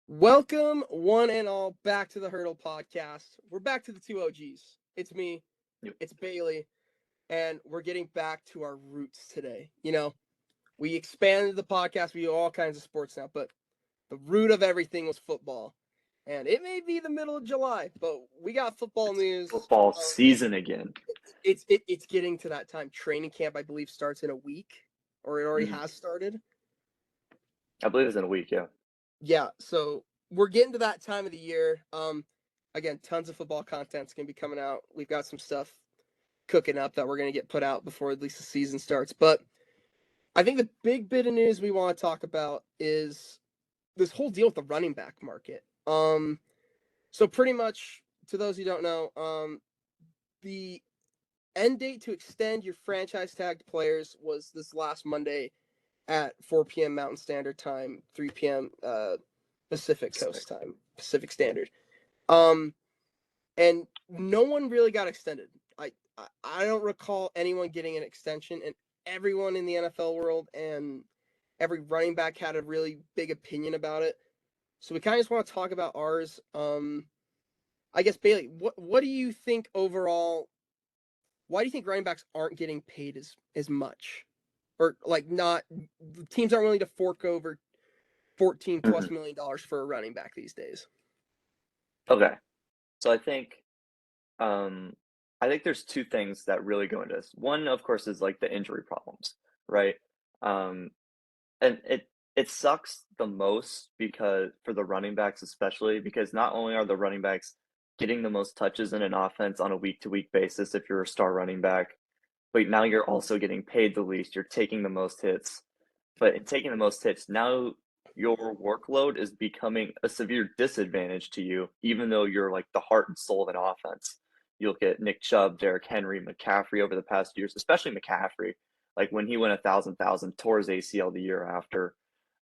Welcome, one and all, back to the Hurdle Podcast. We're back to the two OGs. It's me, Yep. it's Bailey, and we're getting back to our roots today. We expanded the podcast. We do all kinds of sports now, but the root of everything was football. And it may be the middle of July, but we got football It's news. football season again. It's getting to that time. Training camp, I believe, starts in a week, or it already Mhm. has started. I believe it's in a week, yeah. Yeah, so we're getting to that time of the year. Again, tons of football content's gonna be coming out. We've got some stuff cooking up that we're gonna get put out before at least the season starts. But I think the big bit of news we want to talk about is this whole deal with the running back market. So pretty much, to those who don't know, the end date to extend your franchise tagged players was this last Monday at 4 p.m. Mountain Standard Time, 3 p.m. Pacific Coast Time, Pacific Standard. Um, and no one really got extended. I don't recall anyone getting an extension, and everyone in the NFL world and every running back had a really big opinion about it. So we kind of just want to talk about ours. I guess Bailey, what do you think overall? Why do you think running backs aren't getting paid as much, or like not teams aren't willing to fork over 14 plus Mhm. $1 million for a running back these days? Okay. So um I think there's two things that really go into this. One, of course, is like the injury problems, right? Um and it sucks the most because for the running backs especially because not only are the running backs getting the most touches in an offense on a week to week basis if you're a star running back, but now you're also getting paid the least, you're taking the most hits. But in taking the most hits, now your workload is becoming a severe disadvantage to you, even though you're like the heart and soul of an offense. You look at Nick Chubb, Derrick Henry, McCaffrey over the past years, especially McCaffrey. Like when he went 1,000, tore his ACL the year after.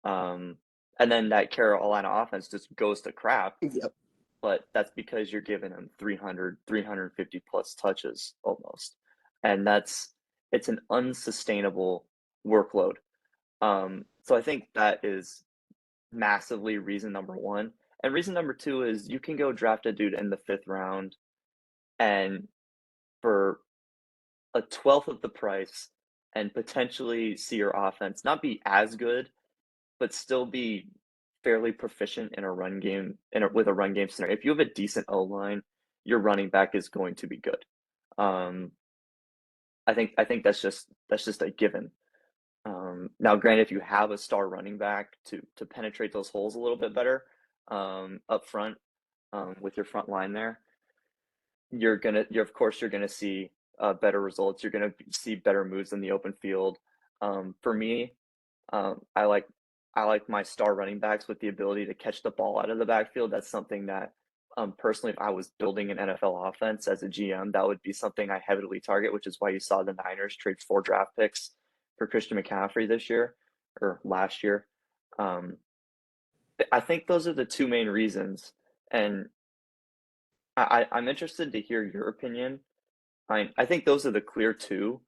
Um, and then that Carolina offense just goes to crap, Yep. but that's because you're giving him 300, 350 plus touches almost. And it's an unsustainable workload. So I think that is massively reason number one. And reason number two is you can go draft a dude in the fifth round and for a twelfth of the price and potentially see your offense not be as good, but still be fairly proficient in a run game with a run game scenario. If you have a decent O line, your running back is going to be good. Um, I think that's just a given. Now, granted, if you have a star running back to penetrate those holes a little bit better up front with your front line there, you're gonna see better results. You're gonna see better moves in the open field. For me, I like my star running backs with the ability to catch the ball out of the backfield. That's something that personally, if I was building an NFL offense as a GM, that would be something I heavily target, which is why you saw the Niners trade 4 draft picks for Christian McCaffrey this year or last year. Um, I think those are the two main reasons, and I'm interested to hear your opinion. I think those are the clear two,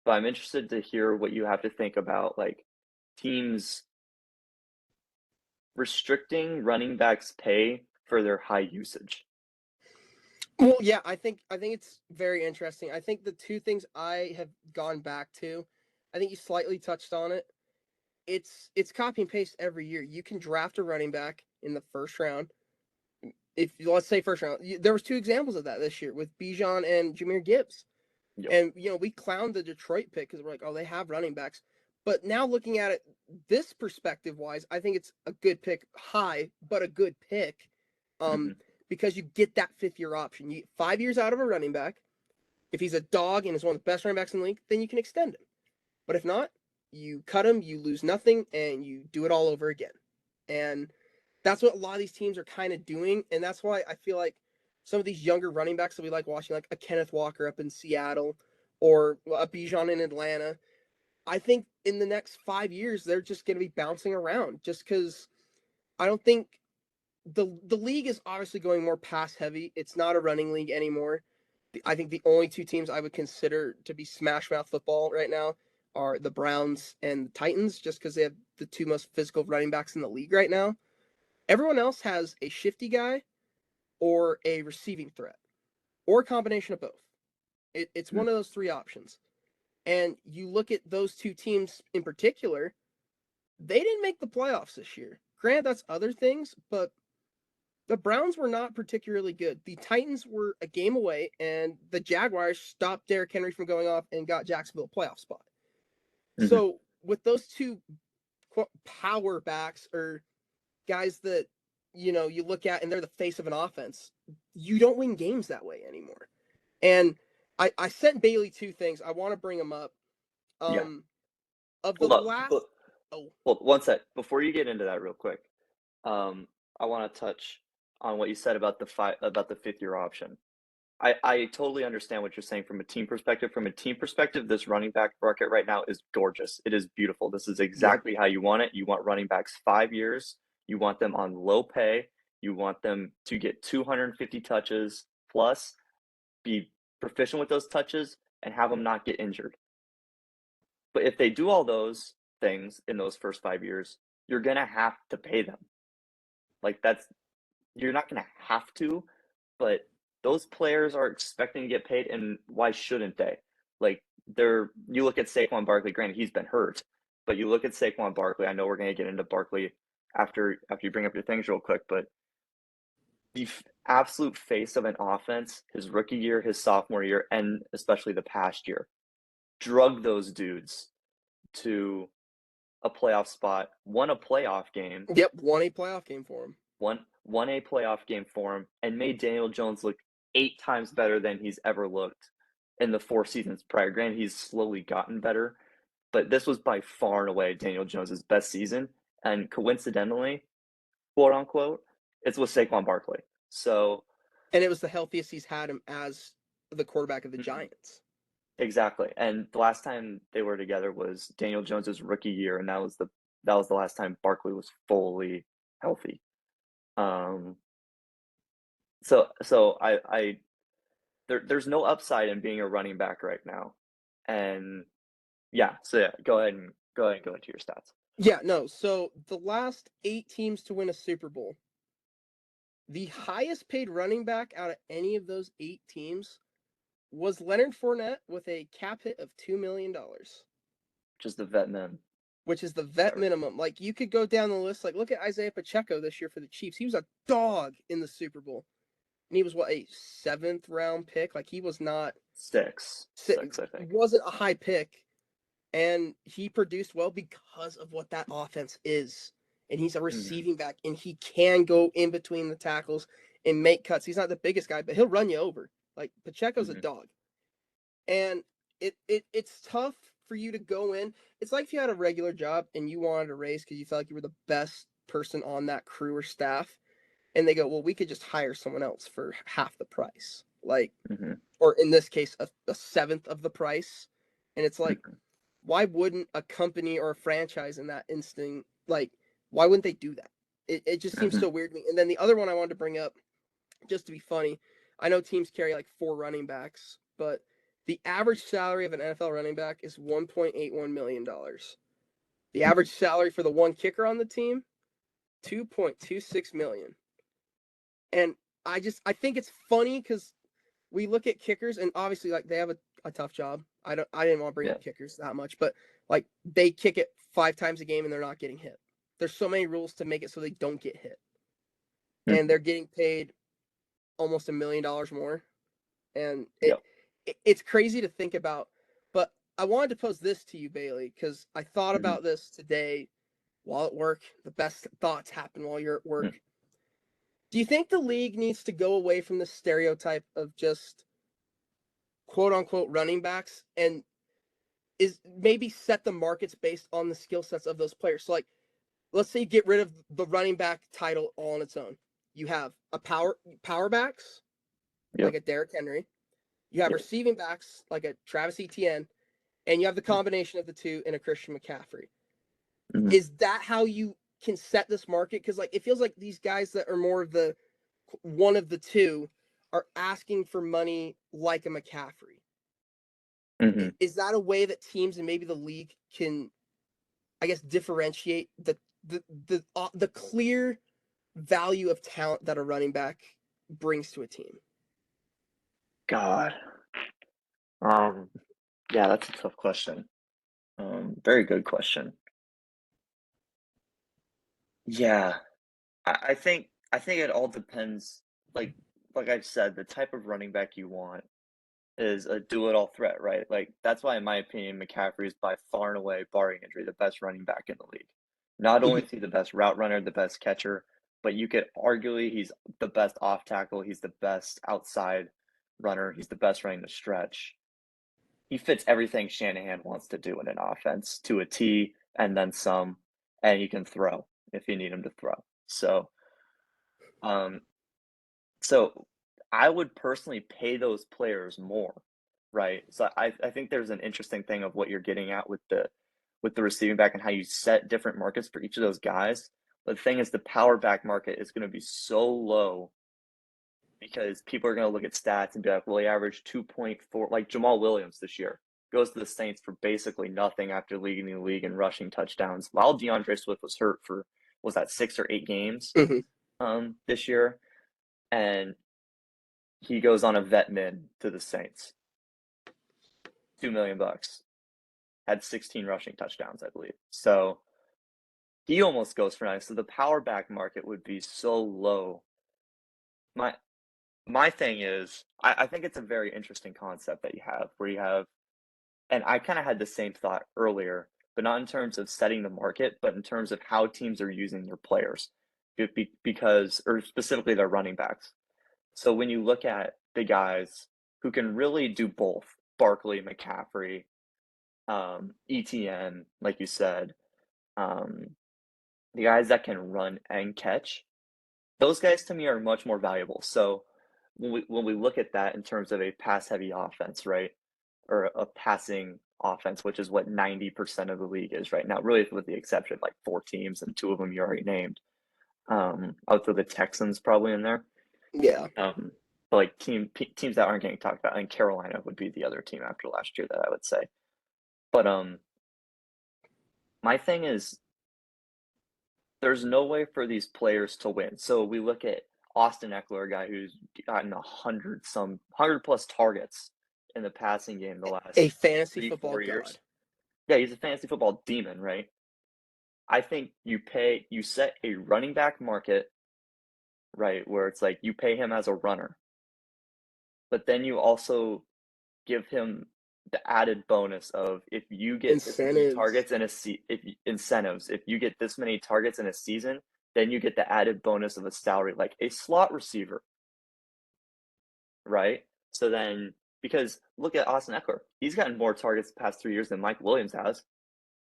but I'm interested to hear what you have to think about like teams restricting running backs' pay for their high usage. Well, yeah, I think it's very interesting. I think the two things I have gone back to, I think you slightly touched on it. It's copy and paste every year. You can draft a running back in the first round. If let's say first round, there was two examples of that this year with Bijan and Jameer Gibbs. Yep. And we clowned the Detroit pick because we're like, oh, they have running backs. But now looking at it this perspective wise, I think it's a good pick, high, but a good pick. Um, Mhm. because you get that 5 year option. You get 5 years out of a running back. If he's a dog and is one of the best running backs in the league, then you can extend him. But if not, you cut him, you lose nothing, and you do it all over again. And that's what a lot of these teams are kind of doing. And that's why I feel like some of these younger running backs that we like watching, like a Kenneth Walker up in Seattle or a Bijan in Atlanta, I think in the next 5 years, they're just going to be bouncing around just because I don't think the league is obviously going more pass heavy. It's not a running league anymore. I think the only two teams I would consider to be smash mouth football right now are the Browns and the Titans, just because they have the two most physical running backs in the league right now. Everyone else has a shifty guy or a receiving threat or a combination of both. It's Mm. one of those three options. And you look at those two teams in particular, they didn't make the playoffs this year. Granted, that's other things, but the Browns were not particularly good. The Titans were a game away, and the Jaguars stopped Derrick Henry from going off and got Jacksonville a playoff spot. Mhm. So with those two power backs or guys that you look at and they're the face of an offense, you don't win games that way anymore. And I sent Bailey two things. I want to bring them up. Yeah. Of the Hold up. last oh Hold one sec. Before you get into that real quick, um, I want to touch on what you said about the fifth year option. I totally understand what you're saying from a team perspective. From a team perspective, this running back market right now is gorgeous. It is beautiful. This is yeah, exactly how you want it. You want running backs 5 years. You want them on low pay. You want them to get 250 touches plus, be proficient with those touches, and have them not get injured. But if they do all those things in those first 5 years, you're gonna have to pay them. Like that's you're not gonna have to, but those players are expecting to get paid, and why shouldn't they? Like you look at Saquon Barkley, granted he's been hurt, but you look at Saquon Barkley. I know we're gonna get into Barkley after you bring up your things real quick, but the absolute face of an offense, his rookie year, his sophomore year, and especially the past year, drug those dudes to a playoff spot, won a playoff game, yep, won a playoff game for him. won a playoff game for him, and made Daniel Jones look 8 times better than he's ever looked in the 4 seasons prior. Granted, he's slowly gotten better, but this was by far and away Daniel Jones's best season, and coincidentally, quote unquote, it's with Saquon Barkley. So And it was the healthiest he's had him as the quarterback of the mhm, Giants. exactly. And the last time they were together was Daniel Jones's rookie year, and that was the last time Barkley was fully healthy. Um, so there's no upside in being a running back right now. And yeah, so yeah, go into your stats. Yeah, no. So the last 8 teams to win a Super Bowl, the highest paid running back out of any of those 8 teams was Leonard Fournette with a cap hit of $2 million, Just the vet men. which is the vet Whatever. minimum. Like you could go down the list. Like look at Isaiah Pacheco this year for the Chiefs. He was a dog in the Super Bowl, and he was what, a 7th round pick. Like he was not Six, I think. wasn't a high pick, and he produced well because of what that offense is. And he's a Hmm. receiving back, and he can go in between the tackles and make cuts. He's not the biggest guy, but he'll run you over. Like Pacheco's a Hmm. dog, and it's tough for you to go in. It's like if you had a regular job and you wanted a raise because you felt like you were the best person on that crew or staff, and they go, "Well, we could just hire someone else for half the price," like, Hmm. or in this case, a seventh of the price. And it's like, Hmm. why wouldn't a company or a franchise in that instinct, like, why wouldn't they do that? It just seems Hmm. so weird to me. And then the other one I wanted to bring up, just to be funny, I know teams carry like 4 running backs, but the average salary of an NFL running back is $1.81 million. The average salary for the one kicker on the team, 2.26 million. And I think it's funny because we look at kickers and obviously like they have a tough job. I didn't want to bring Yeah. up kickers that much, but like they kick it 5 times a game and they're not getting hit. There's so many rules to make it so they don't get hit. And Hmm. they're getting paid almost $1 million more. And Yep. it's crazy to think about. But I wanted to pose this to you, Bailey, because I thought Hmm. about this today while at work. The best thoughts happen while you're at Hmm. work. Do you think the league needs to go away from the stereotype of just quote unquote running backs and is maybe set the markets based on the skill sets of those players? So like let's say you get rid of the running back title all on its own. You have a power backs like Yep. a Derrick Henry. You have Yep. receiving backs like a Travis Etienne, and you have the combination of the two in a Christian McCaffrey. Hmm. Is that how you can set this market? Because like it feels like these guys that are more of the one of the two are asking for money like a McCaffrey. Hmm. Is that a way that teams and maybe the league can, I guess, differentiate the clear value of talent that a running back brings to a team? God. Yeah, that's a tough question. Very good question. Yeah, I think it all depends. Like I've said, the type of running back you want is a do-it-all threat, right? Like that's why, in my opinion, McCaffrey is by far and away, barring injury, the best running back in the league. Not only Mhm. is he the best route runner, the best catcher, but you could arguably he's the best off tackle. He's the best outside runner. He's the best running the stretch. He fits everything Shanahan wants to do in an offense to a T and then some, and he can throw if you need him to throw. Um, so I would personally pay those players more, right? So I think there's an interesting thing of what you're getting at with the receiving back and how you set different markets for each of those guys. But the thing is, the power back market is going to be so low because people are going to look at stats and be like, well, he averaged 2.4, like Jamal Williams this year goes to the Saints for basically nothing after leading the league in rushing touchdowns, while DeAndre Swift was hurt for, was that 6 or 8 games Mhm. this year, and he goes on a vet min to the Saints, $2 million, had 16 rushing touchdowns, I believe. So he almost goes for 9. So the power back market would be so low. My my thing is, I think it's a very interesting concept that you have, where you have, and I kind of had the same thought earlier, but not in terms of setting the market, but in terms of how teams are using their players, because, or specifically their running backs. So when you look at the guys who can really do both, Barkley, McCaffrey, ETN, like you said, um, the guys that can run and catch, those guys to me are much more valuable. So when we look at that in terms of a pass heavy offense, right? Or a passing offense, which is what 90% of the league is right now, really with the exception of like 4 teams and 2 of them you already named. I would throw the Texans probably in there. Yeah. But like teams that aren't getting talked about, and Carolina would be the other team after last year that I would say. But my thing is, there's no way for these players to win. So we look at Austin Eckler, a guy who's gotten 100+ targets in the passing game the A last fantasy three, football 4 years. god. Yeah, he's a fantasy football demon, right? I think you set a running back market, right, where it's like you pay him as a runner, but then you also give him the added bonus of if you get this many Incentives. targets in a incentives, if you get this many targets in a season, then you get the added bonus of a salary like a slot receiver, right? So then, because look at Austin Eckler, he's gotten more targets the past 3 years than Mike Williams has,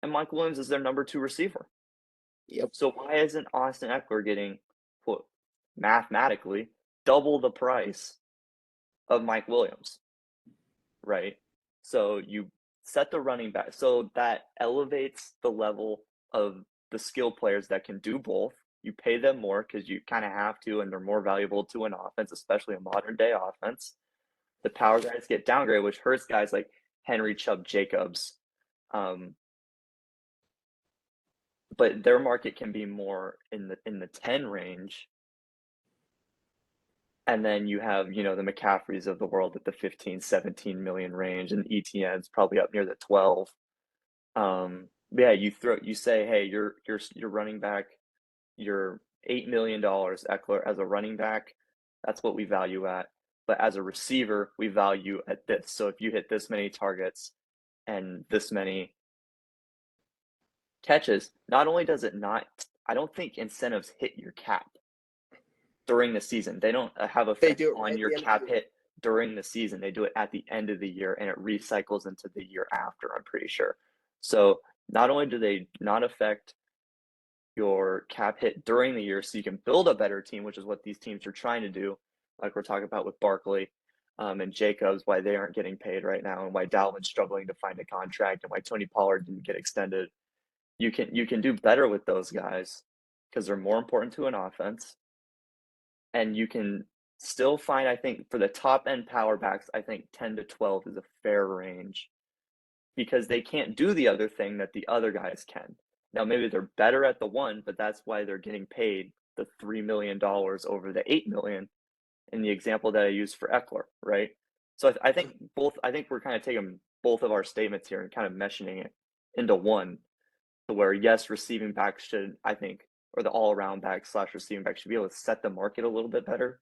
and Mike Williams is their number 2 receiver. Yep. So why isn't Austin Eckler getting, what, mathematically double the price of Mike Williams, right? So you set the running back so that elevates the level of the skill players that can do both. You pay them more because you kind of have to, and they're more valuable to an offense, especially a modern day offense. The power guys get downgraded, which hurts guys like Henry Chubb Jacobs. Um, but their market can be more in the 10 range. And then you have, the McCaffreys of the world at the 15, 17 million range, and ETN's probably up near the 12. Yeah, you say, hey, you're running back, you're $8 million, Eckler, as a running back. That's what we value at. But as a receiver, we value at this. So if you hit this many targets and this many catches, not only does it not, I don't think incentives hit your cap during the season. They don't have They effect do it right on at your the end of the cap year. hit during the season. They do it at the end of the year and it recycles into the year after, I'm pretty sure. So not only do they not affect your cap hit during the year so you can build a better team, which is what these teams are trying to do, like we're talking about with Barkley and Jacobs, why they aren't getting paid right now and why Dalvin's struggling to find a contract and why Tony Pollard didn't get extended. You can do better with those guys because they're more important to an offense, and you can still find, I think, for the top end power backs, I think 10 to 12 is a fair range because they can't do the other thing that the other guys can. Now, maybe they're better at the one, but that's why they're getting paid the $3 million over the $8 million in the example that I used for Eckler, right? So I think we're kind of taking both of our statements here and kind of meshing it into one, to where yes, receiving back should, I think, or the all-around back / receiving back should be able to set the market a little bit better,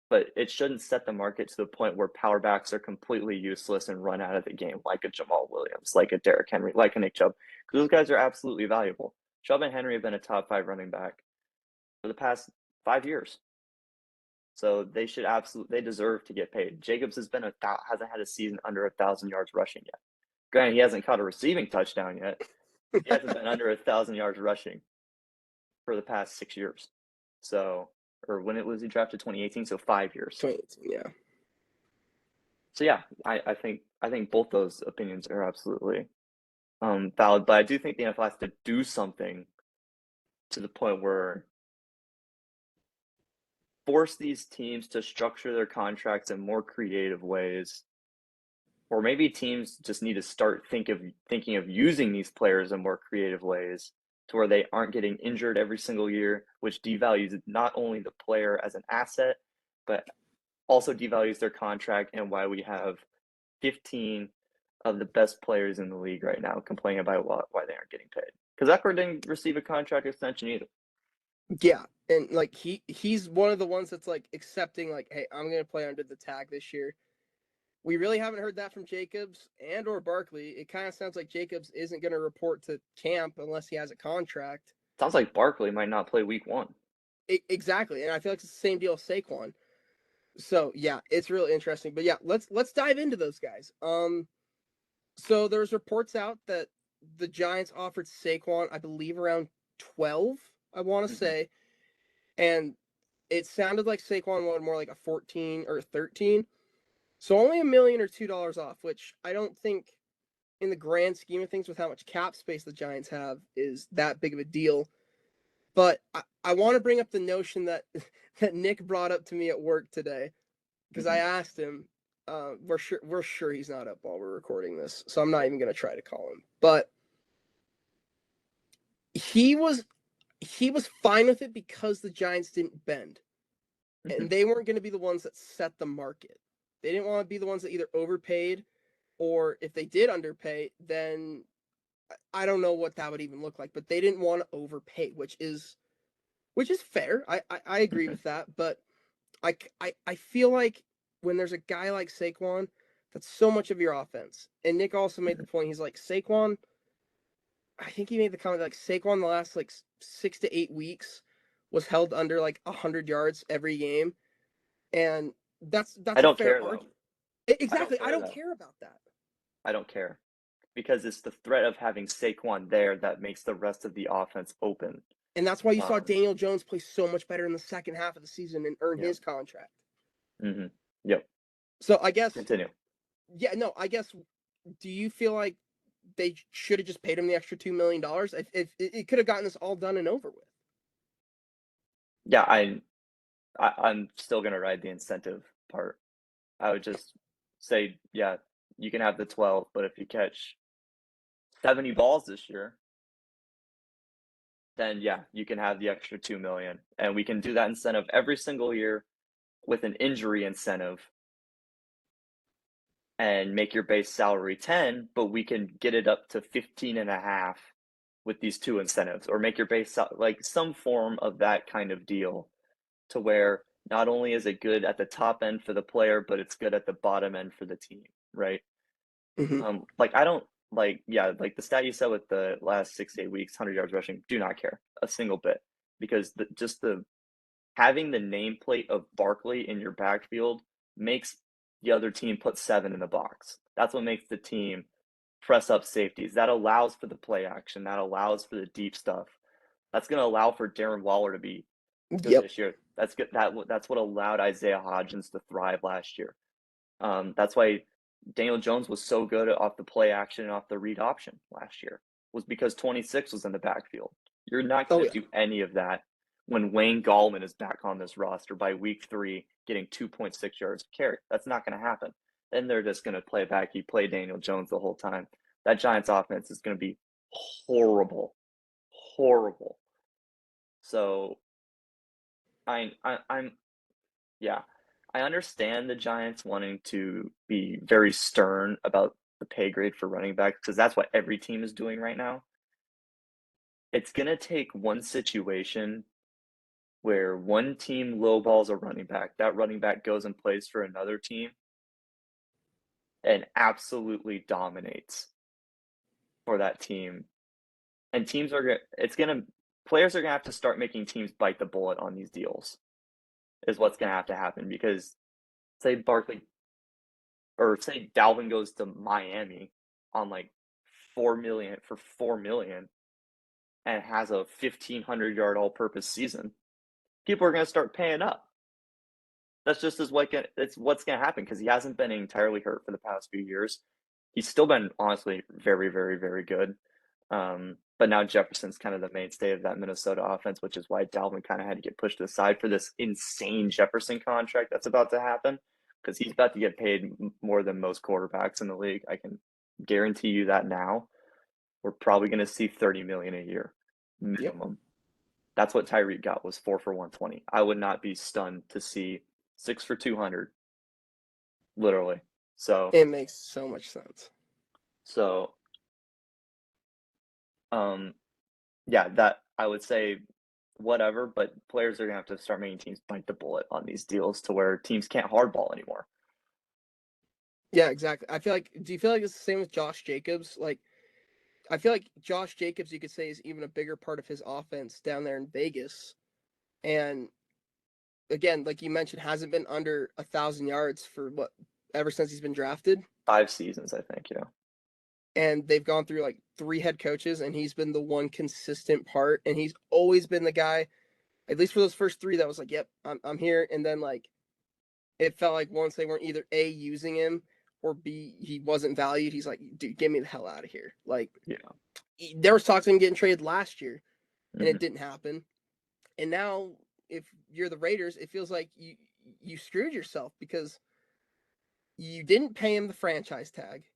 but it shouldn't set the market to the point where power backs are completely useless and run out of the game, like a Jamal Williams, like a Derrick Henry, like a Nick Chubb, because those guys are absolutely valuable. Chubb and Henry have been a top 5 running back for the past 5 years. So they deserve to get paid. Jacobs hasn't had a season under 1,000 yards rushing yet. Granted, he hasn't caught a receiving touchdown yet. He hasn't been under 1,000 yards rushing for the past 6 years. So, or when was he drafted? 2018, so 5 years. 2018, yeah. So yeah, I think both those opinions are absolutely valid, but I do think the NFL has to do something to the point where force these teams to structure their contracts in more creative ways, or maybe teams just need to start thinking of using these players in more creative ways, to where they aren't getting injured every single year, which devalues not only the player as an asset, but also devalues their contract, and why we have 15 of the best players in the league right now complaining about why they aren't getting paid. Because Eckler didn't receive a contract extension either. Yeah, and like he's one of the ones that's like accepting, like, hey, I'm gonna play under the tag this year. We really haven't heard that from Jacobs and or Barkley. It kind of sounds like Jacobs isn't gonna report to camp unless he has a contract. Sounds like Barkley might not play week 1. Exactly, and I feel like it's the same deal with Saquon. So yeah, it's really interesting. But yeah, let's dive into those guys. So there's reports out that the Giants offered Saquon, I believe, around 12, I want to say, and it sounded like Saquon wanted more like a 14 or 13. So only $1 million or $2 off, which I don't think, in the grand scheme of things, with how much cap space the Giants have, is that big of a deal. But I want to bring up the notion that that Nick brought up to me at work today, because I asked him. We're sure he's not up while we're recording this, so I'm not even gonna try to call him. But he was fine with it because the Giants didn't bend, and they weren't going to be the ones that set the market. They didn't want to be the ones that either overpaid, or if they did underpay, then I don't know what that would even look like. But they didn't want to overpay, which is fair. I agree with that, but I feel like when there's a guy like Saquon, that's so much of your offense. And Nick also made the point. He's like, Saquon, I think he made the comment like Saquon the last like 6 to 8 weeks was held under like 100 yards every game, and that's I a don't fair care though. argument. Exactly, I don't care about that. I don't care, because it's the threat of having Saquon there that makes the rest of the offense open. And that's why you saw Daniel Jones play so much better in the second half of the season and earn his contract. Yep. So I guess Continue. Yeah, no, I guess. Do you feel like they should have just paid him the extra $2 million? If it could have gotten this all done and over with. Yeah, I'm still gonna ride the incentive part. I would just say, yeah, you can have the 12, but if you catch 70 balls this year, then yeah, you can have the extra 2 million. And we can do that incentive every single year with an injury incentive and make your base salary 10, but we can get it up to 15 and a half with these 2 incentives, or make your base like some form of that kind of deal, to where not only is it good at the top end for the player, but it's good at the bottom end for the team, right? Like I don't like like the stat you said with the last 6 to 8 weeks, 100 yards rushing, do not care a single bit, because the having the nameplate of Barkley in your backfield makes the other team put 7 in the box. That's what makes the team press up safeties. That allows for the play action. That allows for the deep stuff. That's going to allow for Darren Waller to be good this year. That's good. That's what allowed Isaiah Hodgins to thrive last year. That's why Daniel Jones was so good off the play action and off the read option last year, was because 26 was in the backfield. You're not going to do any of that when Wayne Gallman is back on this roster by week 3, getting 2.6 yards of carry. That's not going to happen. Then they're just going to play Daniel Jones the whole time. That Giants offense is going to be horrible. So I'm yeah. I understand the Giants wanting to be very stern about the pay grade for running backs because that's what every team is doing right now. It's gonna take one situation where one team lowballs a running back, that running back goes and plays for another team and absolutely dominates for that team. And teams are gonna it's gonna players are gonna have to start making teams bite the bullet on these deals, is what's gonna have to happen because say Barkley or say Dalvin goes to Miami on like 4 million for 4 million and has a 1,500 yard all purpose season, people are gonna start paying up. That's just as what it's what's gonna happen because he hasn't been entirely hurt for the past few years. He's still been honestly very, very, very good. But now Jefferson's kind of the mainstay of that Minnesota offense, which is why Dalvin kind of had to get pushed aside for this insane Jefferson contract that's about to happen because he's about to get paid more than most quarterbacks in the league. I can guarantee you that now. We're probably going to see 30 million a year Yep. minimum. That's what Tyreek got was 4 for 120. I would not be stunned to see 6 for 200 literally. So, It makes so much sense. so um yeah, that I would say whatever, but players are gonna have to start making teams bite the bullet on these deals to where teams can't hardball anymore. Yeah, exactly. I feel like, do you feel like it's the same with Josh Jacobs? Like, I feel like Josh Jacobs, you could say, is even a bigger part of his offense down there in Vegas. And again, like you mentioned, hasn't been under 1,000 yards for what, ever since he's been drafted. 5 seasons, I think, yeah. And they've gone through like 3 head coaches, and he's been the one consistent part. And he's always been the guy, at least for those first three, that was like, yep, I'm here. And then like it felt like once they weren't either A, using him, or B, he wasn't valued, he's like, dude, get me the hell out of here. Like, Yeah. there was talks of him getting traded last year, and it Mhm. didn't happen. And now, if you're the Raiders, it feels like you screwed yourself because you didn't pay him the franchise tag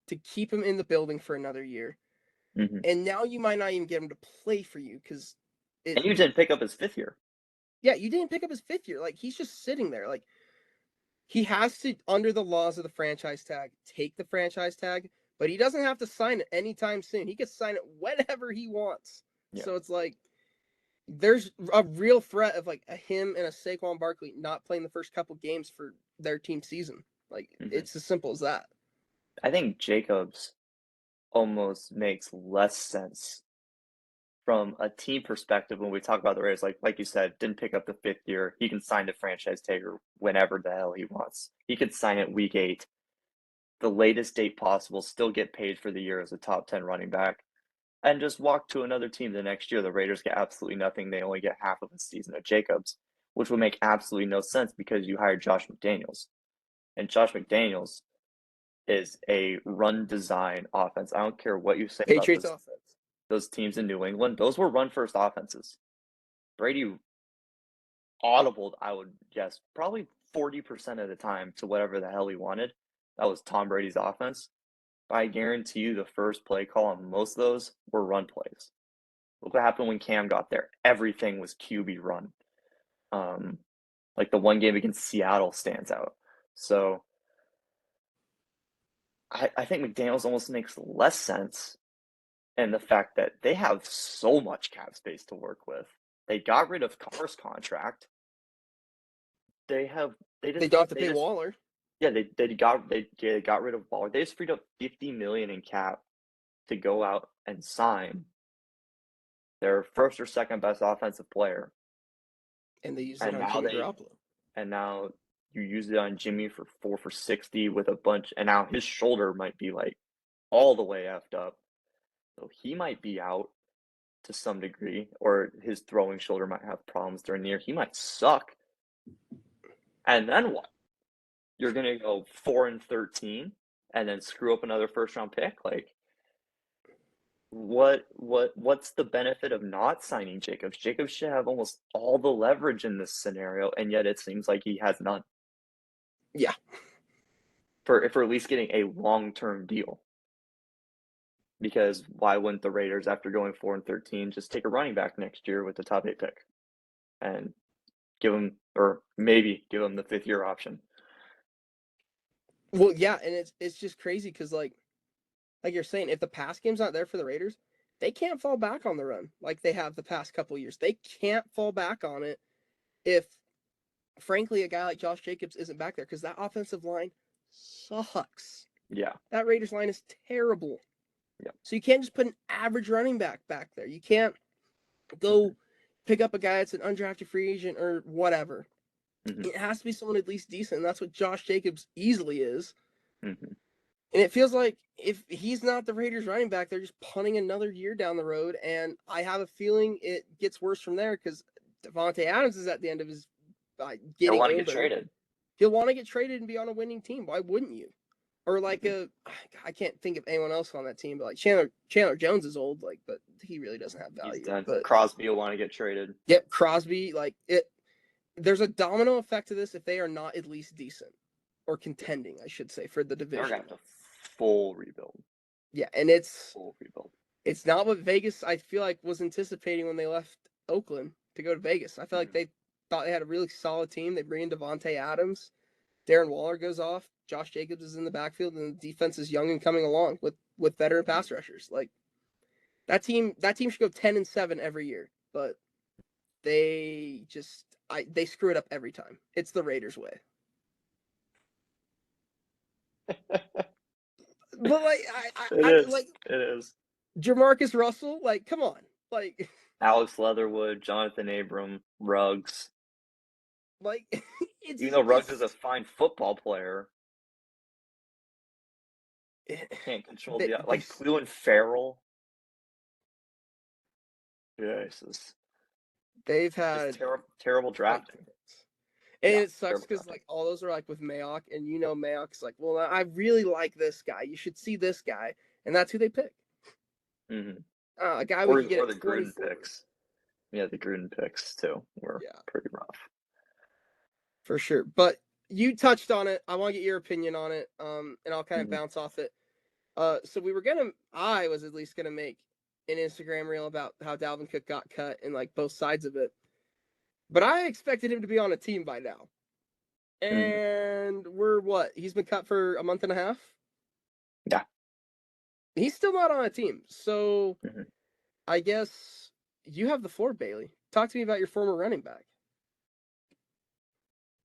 to keep him in the building for another year, Mhm. and now you might not even get him to play for you because And you didn't pick up his 5th year. yeah, you didn't pick up his 5th year. Like, he's just sitting there. Like, he has to, under the laws of the franchise tag, take the franchise tag, but he doesn't have to sign it anytime soon. He can sign it whenever he wants. Yeah. So it's like there's a real threat of like a him and a Saquon Barkley not playing the first couple games for their team season. Like, Mhm. it's as simple as that. I think Jacobs almost makes less sense from a team perspective when we talk about the Raiders. Like you said, didn't pick up the 5th year. He can sign the franchise tagger whenever the hell he wants. He could sign it week 8, the latest date possible, still get paid for the year as a top 10 running back, and just walk to another team the next year. The Raiders get absolutely nothing. They only get half of a season of Jacobs, which would make absolutely no sense because you hired Josh McDaniels. And Josh McDaniels is a run design offense. I don't care what you say about Patriots offense. those teams in New England. Those were run first offenses. Brady audibled, I would guess, probably 40% of the time to whatever the hell he wanted. That was Tom Brady's offense. I guarantee you the first play call on most of those were run plays. Look what happened when Cam got there. Everything was QB run. Um, like the one game against Seattle stands out. So I think McDaniels almost makes less sense in the fact that they have so much cap space to work with. They got rid of Carr's contract. They have They don't have to they pay just Waller. yeah they got rid of Waller. They just freed up 50 million in cap to go out and sign their first or second best offensive player. And they used it And on now Jimmy they Garoppolo. and now you use it on Jimmy for 4 for 60 with a bunch and now his shoulder might be like all the way effed up. So he might be out to some degree, or his throwing shoulder might have problems during the year. He might suck. And then what? You're gonna go 4-13 and then screw up another first round pick? Like what's the benefit of not signing Jacobs? Jacobs should have almost all the leverage in this scenario, and yet it seems like he has none Yeah. for at least getting a long-term deal. Because why wouldn't the Raiders, after going 4-13, just take a running back next year with the top 8 pick? And maybe give him the 5th-year option. Well, yeah, and it's just crazy because like you're saying, if the pass game's not there for the Raiders, they can't fall back on the run like they have the past couple years. They can't fall back on it if, frankly, a guy like Josh Jacobs isn't back there because that offensive line sucks. Yeah. That Raiders line is terrible. Yeah. So you can't just put an average running back there. You can't go pick up a guy that's an undrafted free agent or whatever. Mm-hmm. It has to be someone at least decent, and that's what Josh Jacobs easily is. Mm-hmm. And it feels like if he's not the Raiders running back, they're just punting another year down the road. And I have a feeling it gets worse from there because Davante Adams is at the end of his getting want to older. get traded. He'll want to get traded and be on a winning team. Why wouldn't you? Or like I can't think of anyone else on that team, but like Chandler Jones is old, like, but he really doesn't have value. He's done. But Crosby will want to get traded. Yep, Crosby, like it. There's a domino effect to this if they are not at least decent or contending, I should say, for the They're division. gonna have to full rebuild. Yeah, and it's Full rebuild. It's not what Vegas, I feel like, was anticipating when they left Oakland to go to Vegas. I feel like they thought they had a really solid team. They bring in Davante Adams, Darren Waller goes off, Josh Jacobs is in the backfield, and the defense is young and coming along with veteran pass rushers. Like that team should go 10-7 every year, but they screw it up every time. It's the Raiders way. But like it is. Jamarcus Russell, like, come on, like Alex Leatherwood, Jonathan Abram, Ruggs. Like it's Even though Ruggs is a fine football player, can't control like Clelin Ferrell. Jesus. They've had terrible drafting. And it sucks because like all those are like with Mayock, and Mayock's like, well, I really like this guy. You should see this guy, and that's who they pick. Mm-hmm. A guy we can get or the 24. Gruden picks. Yeah, the Gruden picks too were pretty rough. For sure. But you touched on it. I want to get your opinion on it. And I'll kind of bounce off it. So I was at least gonna make an Instagram reel about how Dalvin Cook got cut and like both sides of it. But I expected him to be on a team by now. And we're what? He's been cut for a month and a half? Yeah. He's still not on a team. So I guess you have the floor, Bailey. Talk to me about your former running back.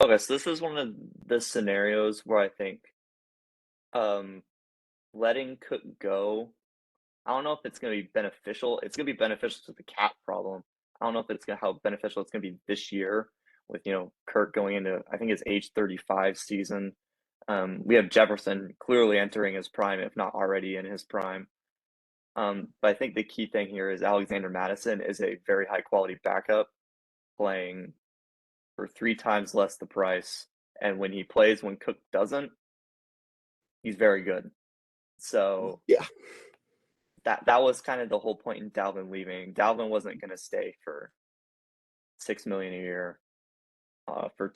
Okay, so this is one of the scenarios where I think letting Cook go, I don't know if it's going to be beneficial. It's going to be beneficial to the cap problem. I don't know if it's going to how beneficial it's going to be this year with, Kirk going into, I think, his age 35 season. We have Jefferson clearly entering his prime, if not already in his prime. But I think the key thing here is Alexander Mattison is a very high quality backup playing for 3 times less the price. And when he plays, when Cook doesn't, he's very good. So yeah, that was kind of the whole point in Dalvin leaving. Dalvin wasn't going to stay for $6 million a year.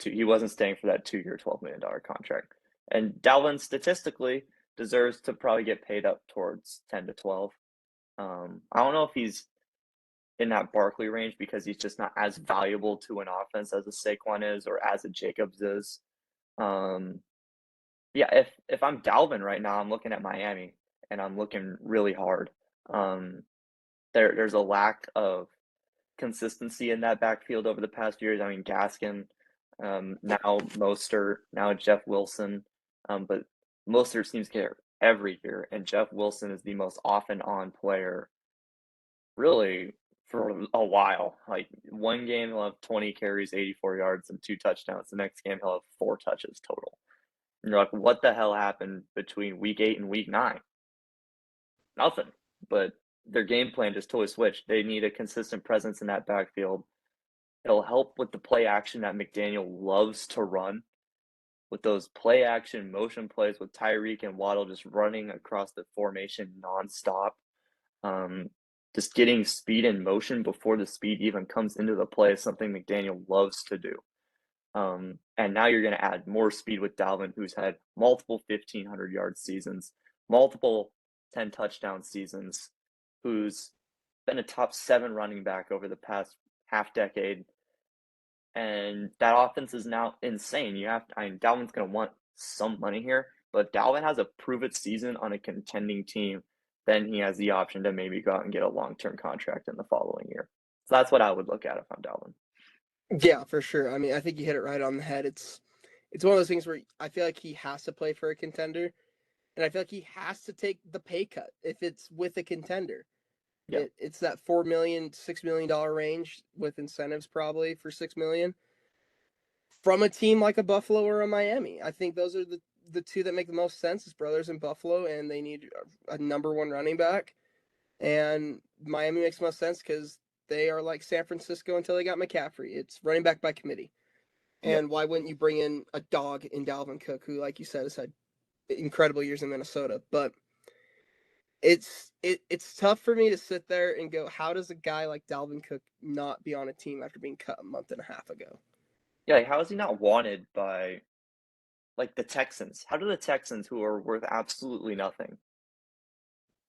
He wasn't staying for that 2-year, $12 million contract. And Dalvin statistically deserves to probably get paid up towards 10 to 12. I don't know if he's in that Barkley range because he's just not as valuable to an offense as a Saquon is or as a Jacobs is. Yeah, if I'm Dalvin right now, I'm looking at Miami and I'm looking really hard. There's a lack of consistency in that backfield over the past years. I mean, Gaskin, now Mostert, now Jeff Wilson, but Mostert seems to get every year, and Jeff Wilson is the most often on player, really, for a while. Like one game he'll have 20 carries, 84 yards, and 2 touchdowns. The next game he'll have 4 touches total. And you're like, what the hell happened between week 8 and week 9? Nothing. But their game plan just totally switched. They need a consistent presence in that backfield. It'll help with the play action that McDaniel loves to run, with those play action motion plays with Tyreek and Waddle just running across the formation nonstop. Just getting speed in motion before the speed even comes into the play is something McDaniel loves to do. And now you're going to add more speed with Dalvin, who's had multiple 1,500-yard seasons, multiple 10-touchdown seasons, who's been a top 7 running back over the past half decade. and that offense is now insane. Dalvin's going to want some money here, but if Dalvin has a prove-it season on a contending team, then he has the option to maybe go out and get a long-term contract in the following year. So that's what I would look at if I'm Dalvin. Yeah, for sure. I mean, I think you hit it right on the head. It's one of those things where I feel like he has to play for a contender, and I feel like he has to take the pay cut if it's with a contender. Yeah. It's that $4 million, $6 million range with incentives probably for $6 million from a team like a Buffalo or a Miami. I think those are the two that make the most sense. Is brothers in Buffalo, and they need a number one running back, and Miami makes most sense because they are like San Francisco until they got McCaffrey. It's running back by committee. Yeah. And why wouldn't you bring in a dog in Dalvin Cook, who, like you said, has had incredible years in Minnesota? But it's tough for me to sit there and go, how does a guy like Dalvin Cook not be on a team after being cut a month and a half ago? Yeah, like, how is he not wanted by, like, the Texans? How do the Texans, who are worth absolutely nothing,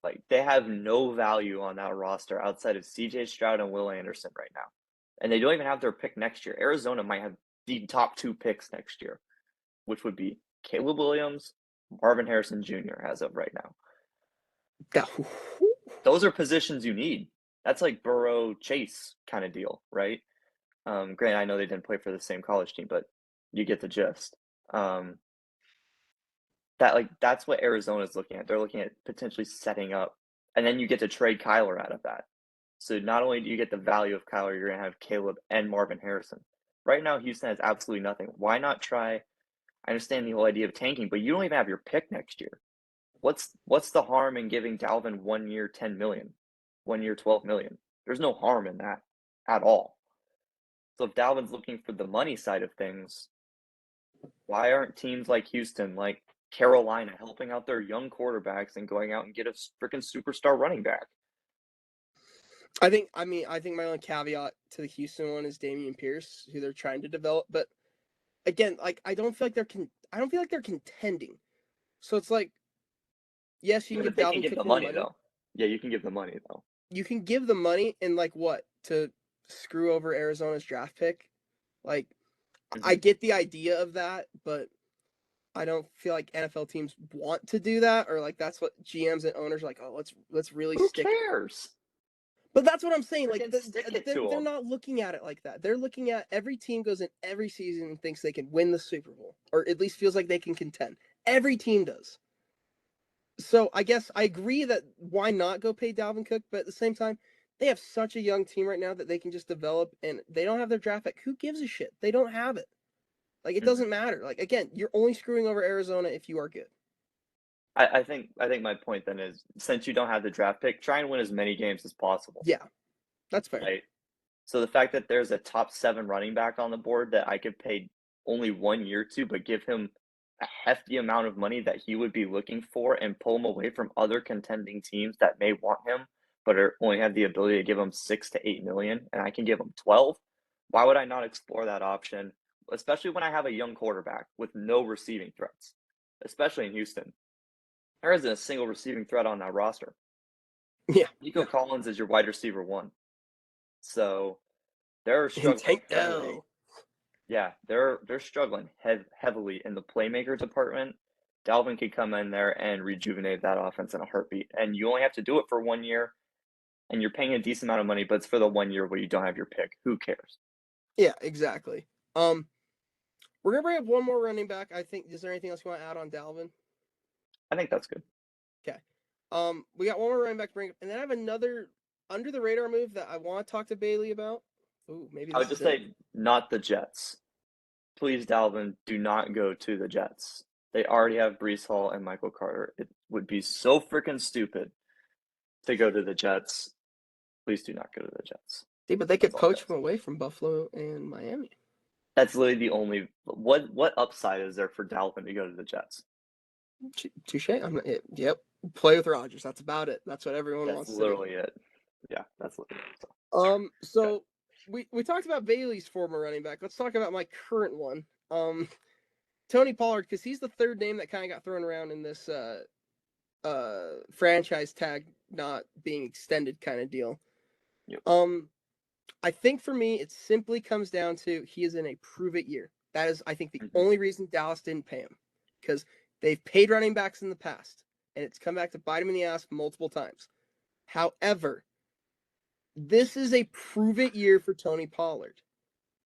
like, they have no value on that roster outside of CJ Stroud and Will Anderson right now. And they don't even have their pick next year. Arizona might have the top 2 picks next year, which would be Caleb Williams, Marvin Harrison Jr. as of right now. Those are positions you need. That's like Burrow Chase kind of deal, right? Granted, I know they didn't play for the same college team, but you get the gist. That's what Arizona's looking at. They're looking at potentially setting up, and then you get to trade Kyler out of that. So not only do you get the value of Kyler, you're going to have Caleb and Marvin Harrison. Right now, Houston has absolutely nothing. Why not try? I understand the whole idea of tanking, but you don't even have your pick next year. What's the harm in giving Dalvin 1 year $10 million, 1 year $12 million? There's no harm in that at all. So if Dalvin's looking for the money side of things, why aren't teams like Houston, like Carolina, helping out their young quarterbacks and going out and get a freaking superstar running back? I think my only caveat to the Houston one is Dameon Pierce, who they're trying to develop. But again, like I don't feel like they're contending. So it's like, yes, you Yeah, can but give they can Dalvin give Cook the more money money. though. Yeah, you can give the money though. You can give the money and like what to screw over Arizona's draft pick. Like I Mm-hmm. get the idea of that, but I don't feel like NFL teams want to do that, or like that's what GMs and owners are like. Oh, let's really Who stick it. cares? But that's what I'm saying. Like Freaking stick it to they're them. not looking at it like that. They're looking at every team goes in every season and thinks they can win the Super Bowl, or at least feels like they can contend. Every team does. So I guess I agree that why not go pay Dalvin Cook, but at the same time, they have such a young team right now that they can just develop, and they don't have their draft pick. Who gives a shit? They don't have it. Like it Mm-hmm. doesn't matter. Like again, you're only screwing over Arizona if you are good. I think my point then is, since you don't have the draft pick, try and win as many games as possible. Yeah, that's fair. Right? So the fact that there's a top 7 running back on the board that I could pay only 1 year to, but give him a hefty amount of money that he would be looking for and pull him away from other contending teams that may want him, but only have the ability to give him 6 to 8 million, and I can give him 12. Why would I not explore that option? Especially when I have a young quarterback with no receiving threats, especially in Houston. There isn't a single receiving threat on that roster. Yeah, Nico Collins is your wide receiver 1. So they're and struggling Tank heavily. Dell. Yeah, they're struggling heavily in the playmaker department. Dalvin could come in there and rejuvenate that offense in a heartbeat. And you only have to do it for 1 year, and you're paying a decent amount of money, but it's for the 1 year where you don't have your pick. Who cares? Yeah, exactly. We're gonna bring up one more running back. I think. Is there anything else you want to add on Dalvin? I think that's good. Okay. We got one more running back to bring up, and then I have another under the radar move that I want to talk to Bailey about. Ooh, maybe I this would is just it. say not the Jets. Please, Dalvin, do not go to the Jets. They already have Brees Hall and Michael Carter. It would be so freaking stupid to go to the Jets. Please do not go to the Jets. See, but they That's could all I poach got. him away from Buffalo and Miami. That's literally the only what upside is there for Dalvin to go to the Jets? Touche. Yep. Play with Rodgers. That's about it. That's what everyone That's wants to do. literally it. Yeah, that's literally it. So we talked about Bailey's former running back. Let's talk about my current one. Tony Pollard, because he's the third name that kind of got thrown around in this franchise tag not being extended kind of deal. Yep. I think for me, it simply comes down to he is in a prove it year. That is, I think, the Mhm. only reason Dallas didn't pay him, because they've paid running backs in the past, and it's come back to bite him in the ass multiple times. However, this is a prove it year for Tony Pollard.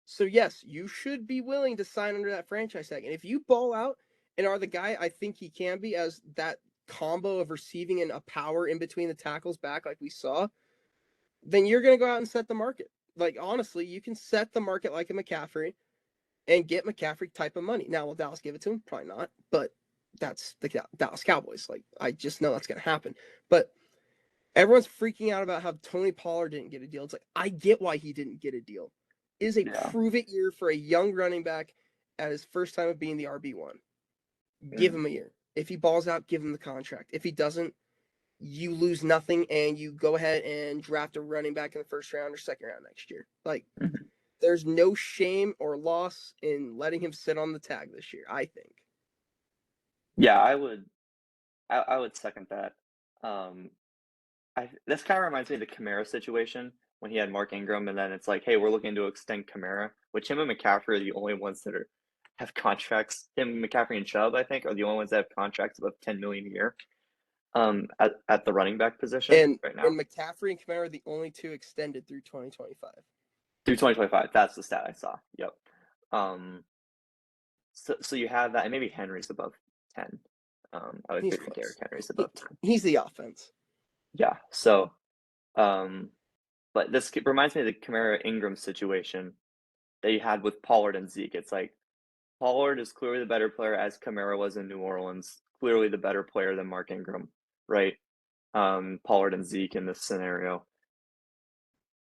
So yes, you should be willing to sign under that franchise tag. And if you ball out and are the guy I think he can be, as that combo of receiving and a power in between the tackles back like we saw, then you're going to go out and set the market. Like honestly, you can set the market like a McCaffrey and get McCaffrey type of money. Now, will Dallas give it to him? Probably not, but that's the Dallas Cowboys. Like I just know that's going to happen. But everyone's freaking out about how Tony Pollard didn't get a deal. It's like, I get why he didn't get a deal. It is a Yeah. prove it year for a young running back at his first time of being the RB1. Give Mhm. him a year. If he balls out, give him the contract. If he doesn't, you lose nothing and you go ahead and draft a running back in the first round or second round next year. Like, Mhm. there's no shame or loss in letting him sit on the tag this year, I think. Yeah, I would second that. Um, this kind of reminds me of the Kamara situation when he had Mark Ingram, and then it's like, hey, we're looking to extend Kamara, which him and McCaffrey are the only ones that have contracts. Him, McCaffrey, and Chubb, I think, are the only ones that have contracts above 10 million a year. At the running back position And right now and McCaffrey and Kamara are the only two extended through 2025. through 2025. That's the stat I saw. Yep. Um, so you have that, and maybe Henry's above 10. I would He's figure Derrick close. Henry's above 10. He's the offense. Yeah. So, um, but this reminds me of the Kamara Ingram situation that you had with Pollard and Zeke. It's like Pollard is clearly the better player, as Kamara was in New Orleans, clearly the better player than Mark Ingram, right? Pollard and Zeke in this scenario.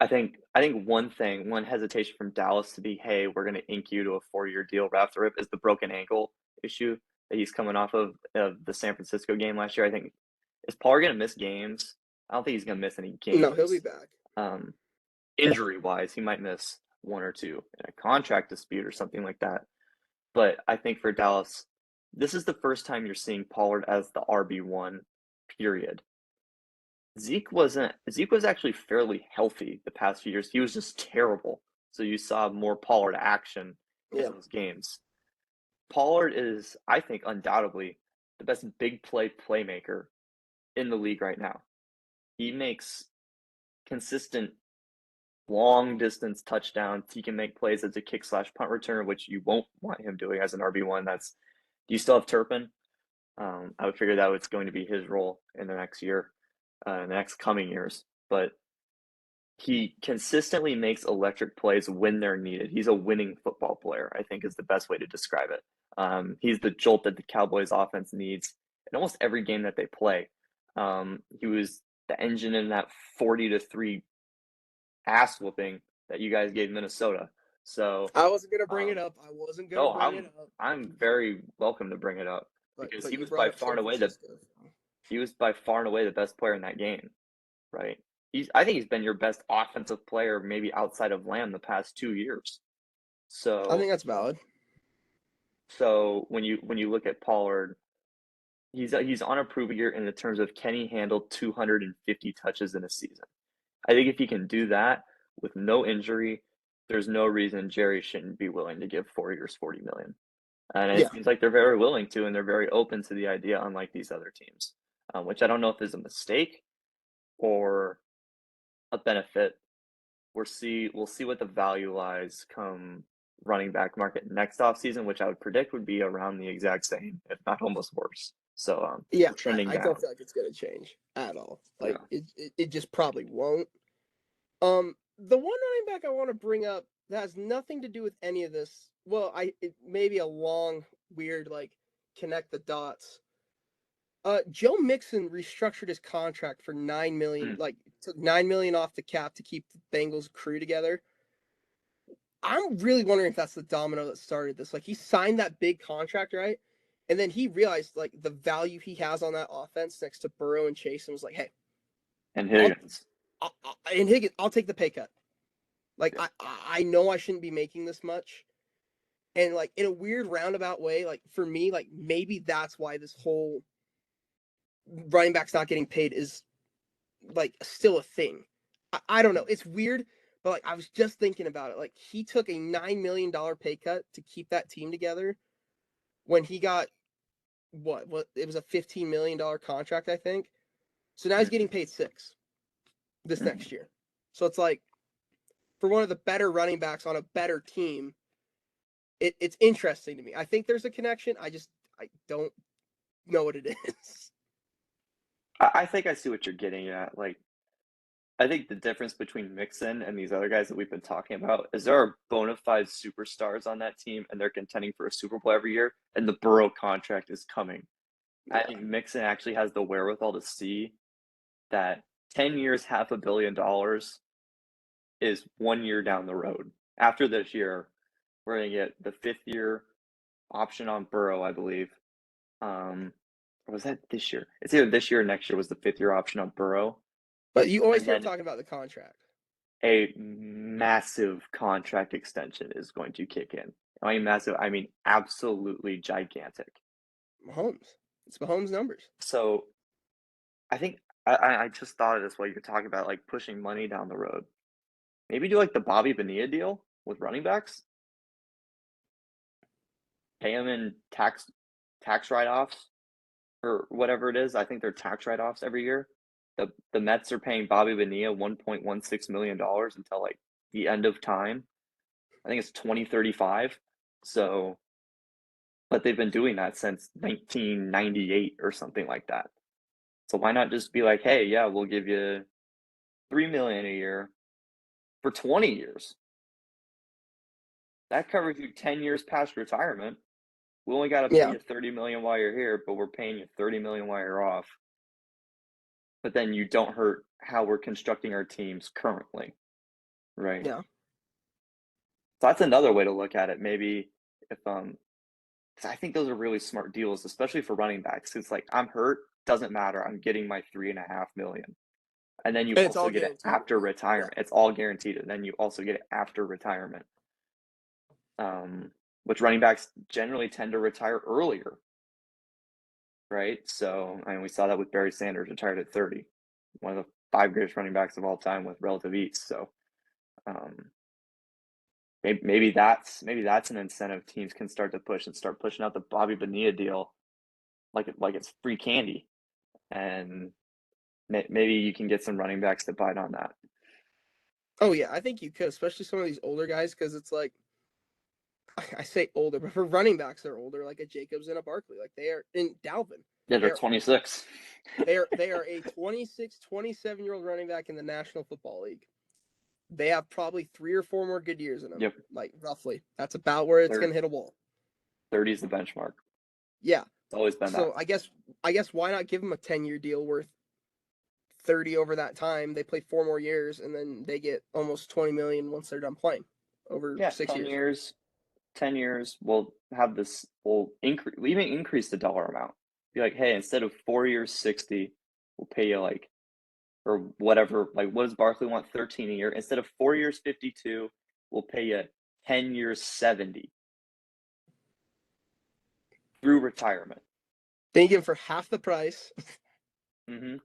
I think one hesitation from Dallas to be, hey, we're going to ink you to a 4-year deal right off the rip is the broken ankle issue that he's coming off of the San Francisco game last year. I think is Pollard going to miss games? I don't think he's going to miss any No, he'll be games. back. Um, Injury wise, he might miss one or two in a contract dispute or something like that. But I think for Dallas, this is the first time you're seeing Pollard as the RB1, period. Zeke wasn't. Zeke was actually fairly healthy the past few years. He was just terrible. So you saw more Pollard action in Yeah. those games. Pollard is, I think, undoubtedly the best big play playmaker in the league right now. He makes consistent long distance touchdowns. He can make plays as a kick slash punt returner, which you won't want him doing as an RB1. That's do you still have Turpin? I would figure that was going to be his role in the next year, in the next coming years. But he consistently makes electric plays when they're needed. He's a winning football player, I think is the best way to describe it. He's the jolt that the Cowboys offense needs in almost every game that they play. He was the engine in that 40-3 ass whooping that you guys gave Minnesota. So, I wasn't gonna bring it um, up. I wasn't gonna no, bring it up. I'm very welcome to bring it up because But he you was brought by up far San and away the Francisco. he was by far and away the best player in that game, right? I think he's been your best offensive player maybe outside of Lamb the past 2 years. I So think that's valid. so when you look at Pollard, he's on a prove year in the terms of can he handle 250 touches in a season? I think if he can do that with no injury, there's no reason Jerry shouldn't be willing to give 4 years, 40 million. And it Yeah. seems like they're very willing to, and they're very open to the idea, unlike these other teams, which I don't know if is a mistake or a benefit. We'll see what the value lies come running back market next offseason, which I would predict would be around the exact same, if not almost worse. So Yeah, we're trending I don't down. feel like it's gonna change at all. Like Yeah. it just probably won't. The one running back I want to bring up that has nothing to do with any of this. Well, it may be a long, weird like connect the dots. Joe Mixon restructured his contract for 9 million. Mm. Like took 9 million off the cap to keep the Bengals crew together. I'm really wondering if that's the domino that started this. Like he signed that big contract, right? And then he realized like the value he has on that offense next to Burrow and Chase, and was like, "Hey, And I'll, Higgins. and Higgins, I'll take the pay cut. Like Yeah. I know I shouldn't be making this much." And like in a weird roundabout way, like for me, like maybe that's why this whole running backs not getting paid is like still a thing. I don't know. It's weird, But like I was just thinking about it. Like he took a $9 million pay cut to keep that team together when he got what it was a $15 million contract, I think. So now he's getting paid 6 this next year. So it's like for one of the better running backs on a better team, it's interesting to me. I think there's a connection. I don't know what it is. I think I see what you're getting at. Like, I think the difference between Mixon and these other guys that we've been talking about is there are bona fide superstars on that team, and they're contending for a Super Bowl every year, and the Burrow contract is coming. Yeah. I think Mixon actually has the wherewithal to see that 10 years, $500 million is 1 year down the road. After this year, we're going to get the 5th-year option on Burrow, I believe. Or was that this year? It's either this year or next year was the 5th-year option on Burrow. But you always And hear then talking about the contract. a massive contract extension is going to kick in. I mean massive, I mean absolutely gigantic. Mahomes. It's Mahomes numbers. So I think I just thought of this while you're talking about like pushing money down the road. Maybe do like the Bobby Bonilla deal with running backs. Pay them in tax write-offs or whatever it is. I think they're tax write-offs every year. The Mets are paying Bobby Bonilla $1.16 million until like the end of time. I think it's 2035. So, but they've been doing that since 1998 or something like that. So why not just be like, hey, yeah, we'll give you $3 million a year for 20 years. That covers you 10 years past retirement. We only got to pay you $30 million while you're here, but we're paying you $30 million while you're off. But then you don't hurt how we're constructing our teams currently, right? Yeah. So that's another way to look at it. Maybe if 'cause I think those are really smart deals, especially for running backs. It's like I'm hurt, doesn't matter. I'm getting my $3.5 million, and then you And it's also all get it guaranteed. after retirement. It's all guaranteed, and then you also get it after retirement. Which running backs generally tend to retire earlier, right? So I mean, we saw that with Barry Sanders, retired at 30, one of the 5 greatest running backs of all time with relative ease. So maybe that's an incentive teams can start to push and start pushing out the Bobby Bonilla deal like it's free candy, and maybe you can get some running backs to bite on that. Oh yeah, I think you could, especially some of these older guys, because it's like I say older, but for running backs, they're older, like a Jacobs and a Barkley, like they are in Dalvin. Yeah, they're 26. They are a 26, 27-year-old running back in the National Football League. They have probably 3 or 4 more good years in them. Yep. Like roughly. That's about where it's gonna hit a wall. 30 is the benchmark. Yeah. It's always been that. So I guess why not give them a 10-year deal worth 30 over that time? They play 4 more years and then they get almost 20 million once they're done playing over 6 years. 10 years, we'll have this, we'll even increase the dollar amount. Be like, hey, instead of 4 years, 60, we'll pay you like, or whatever, like what does Barkley want? 13 a year. Instead of 4 years, 52, we'll pay you 10 years, 70 through retirement. Then you give him for half the price. Mm-hmm.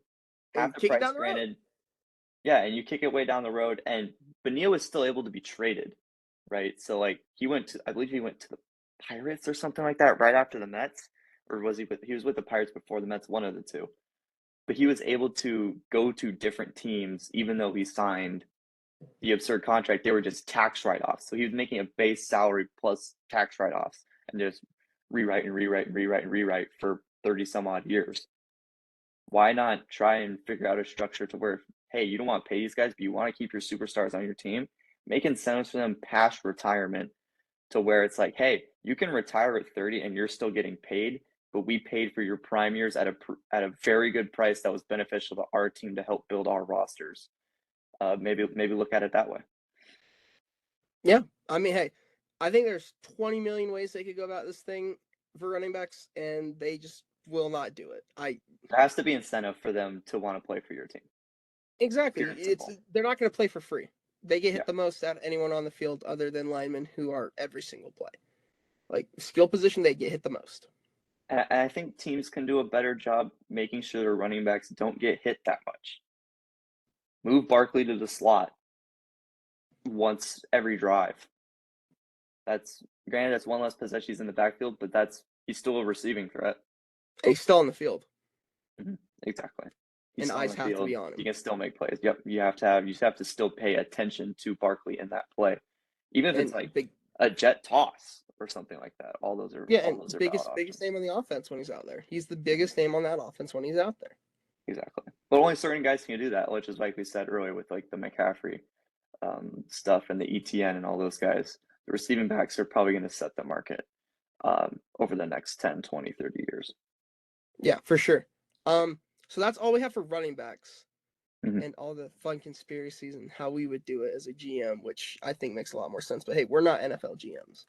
Half the price, granted. Yeah, and you kick it way down the road, and Bonilla was still able to be traded, right? So like I believe he went to the Pirates or something like that right after the Mets, or was he was with the Pirates before the Mets, one of the two. But he was able to go to different teams even though he signed the absurd contract. They were just tax write-offs. So he was making a base salary plus tax write-offs and just rewrite for 30 some odd years. Why not try and figure out a structure to where, hey, you don't want to pay these guys, but you want to keep your superstars on your team? Make incentives for them past retirement to where it's like, hey, you can retire at 30 and you're still getting paid, but we paid for your prime years at a very good price that was beneficial to our team to help build our rosters. Maybe look at it that way. Yeah, I mean, hey, I think there's 20 million ways they could go about this thing for running backs, and they just will not do it. There has to be incentive for them to want to play for your team. Exactly. They're not going to play for free. They get hit the most out of anyone on the field other than linemen who are every single play. Like skill position, they get hit the most. And I think teams can do a better job making sure their running backs don't get hit that much. Move Barkley to the slot. once every drive. That's granted, that's one less possession he's in the backfield, but he's still a receiving threat. He's still on the field. Exactly. He's And still eyes on the have to field. be on him. You can still make plays. Yep. You have to still pay attention to Barkley in that play. Even if it's like a jet toss or something like that. All those are biggest name on the offense when he's out there. He's the biggest name on that offense when he's out there. Exactly. But only certain guys can do that, which is like we said earlier with like the McCaffrey stuff and the ETN and all those guys. The receiving backs are probably going to set the market over the next 10, 20, 30 years. Yeah, for sure. So that's all we have for running backs. Mm-hmm. And all the fun conspiracies and how we would do it as a GM, which I think makes a lot more sense. But hey, we're not NFL GMs.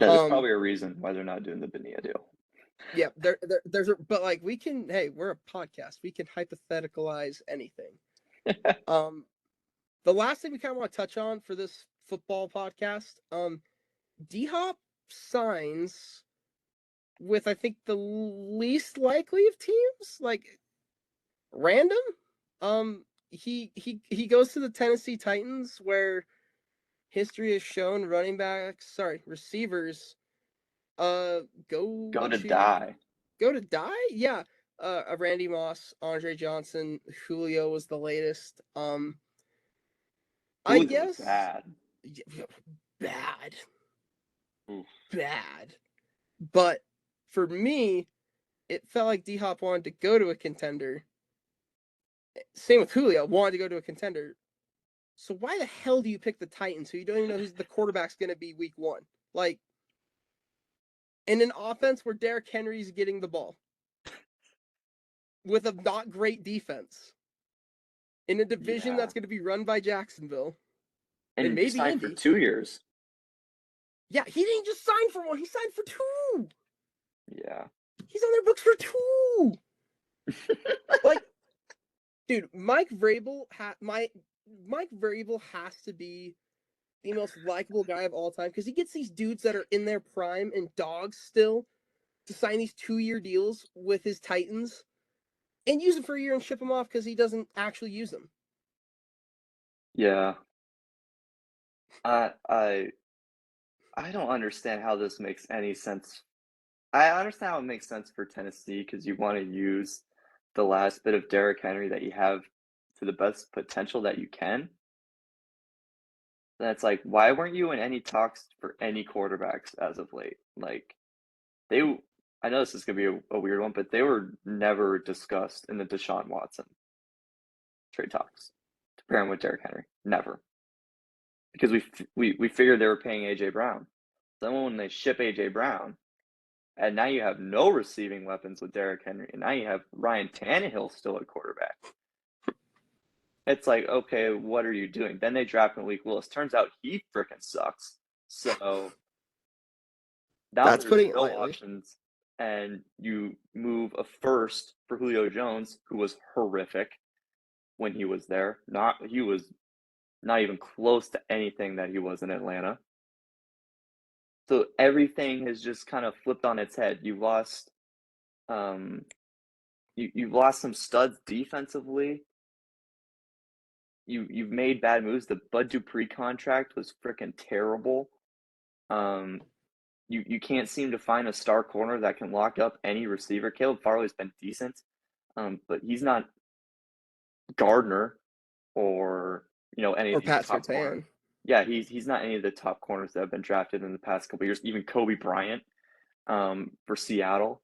Yeah, there's probably a reason why they're not doing the Bonilla deal. Yeah, but like we can. Hey, we're a podcast. We can hypotheticalize anything. The last thing we kind of want to touch on for this football podcast, D-Hop signs with I think the least likely of teams, like random. He goes to the Tennessee Titans, where history has shown receivers go to die. Go to die? Yeah. Randy Moss, Andre Johnson, Julio was the latest. I guess bad. Bad. Oof. Bad. But for me, it felt like D-Hop wanted to go to a contender. Same with Julio, wanted to go to a contender. So why the hell do you pick the Titans, who you don't even know who's the quarterback's going to be week 1? Like, in an offense where Derrick Henry's getting the ball with a not great defense, in a division that's going to be run by Jacksonville, and maybe Indy. For 2 years. Yeah, he didn't just sign for 1; he signed for 2. Yeah, he's on their books for 2. Like, dude, Mike Vrabel has to be the most likable guy of all time, because he gets these dudes that are in their prime and dogs still to sign these 2-year deals with his Titans and use them for a year and ship them off because he doesn't actually use them. Yeah. I don't understand how this makes any sense. I understand how it makes sense for Tennessee because you want to use the last bit of Derrick Henry that you have to the best potential that you can. That's like, why weren't you in any talks for any quarterbacks as of late? Like, I know this is going to be a weird one, but they were never discussed in the Deshaun Watson trade talks to pair him with Derrick Henry. Never. Because we figured they were paying A.J. Brown. Then when they ship A.J. Brown, and now you have no receiving weapons with Derrick Henry, and now you have Ryan Tannehill still at quarterback. It's like, okay, what are you doing? Then they draft Malik Willis. Turns out he freaking sucks. So that's putting no options, and you move a first for Julio Jones, who was horrific when he was there. He was not even close to anything that he was in Atlanta. So everything has just kind of flipped on its head. You've lost you've lost some studs defensively. You've made bad moves. The Bud Dupree contract was freaking terrible. You can't seem to find a star corner that can lock up any receiver. Caleb Farley's been decent, but he's not Gardner or any of these Pat top Surtain. corners. Yeah, he's not any of the top corners that have been drafted in the past couple of years. Even Kobe Bryant for Seattle,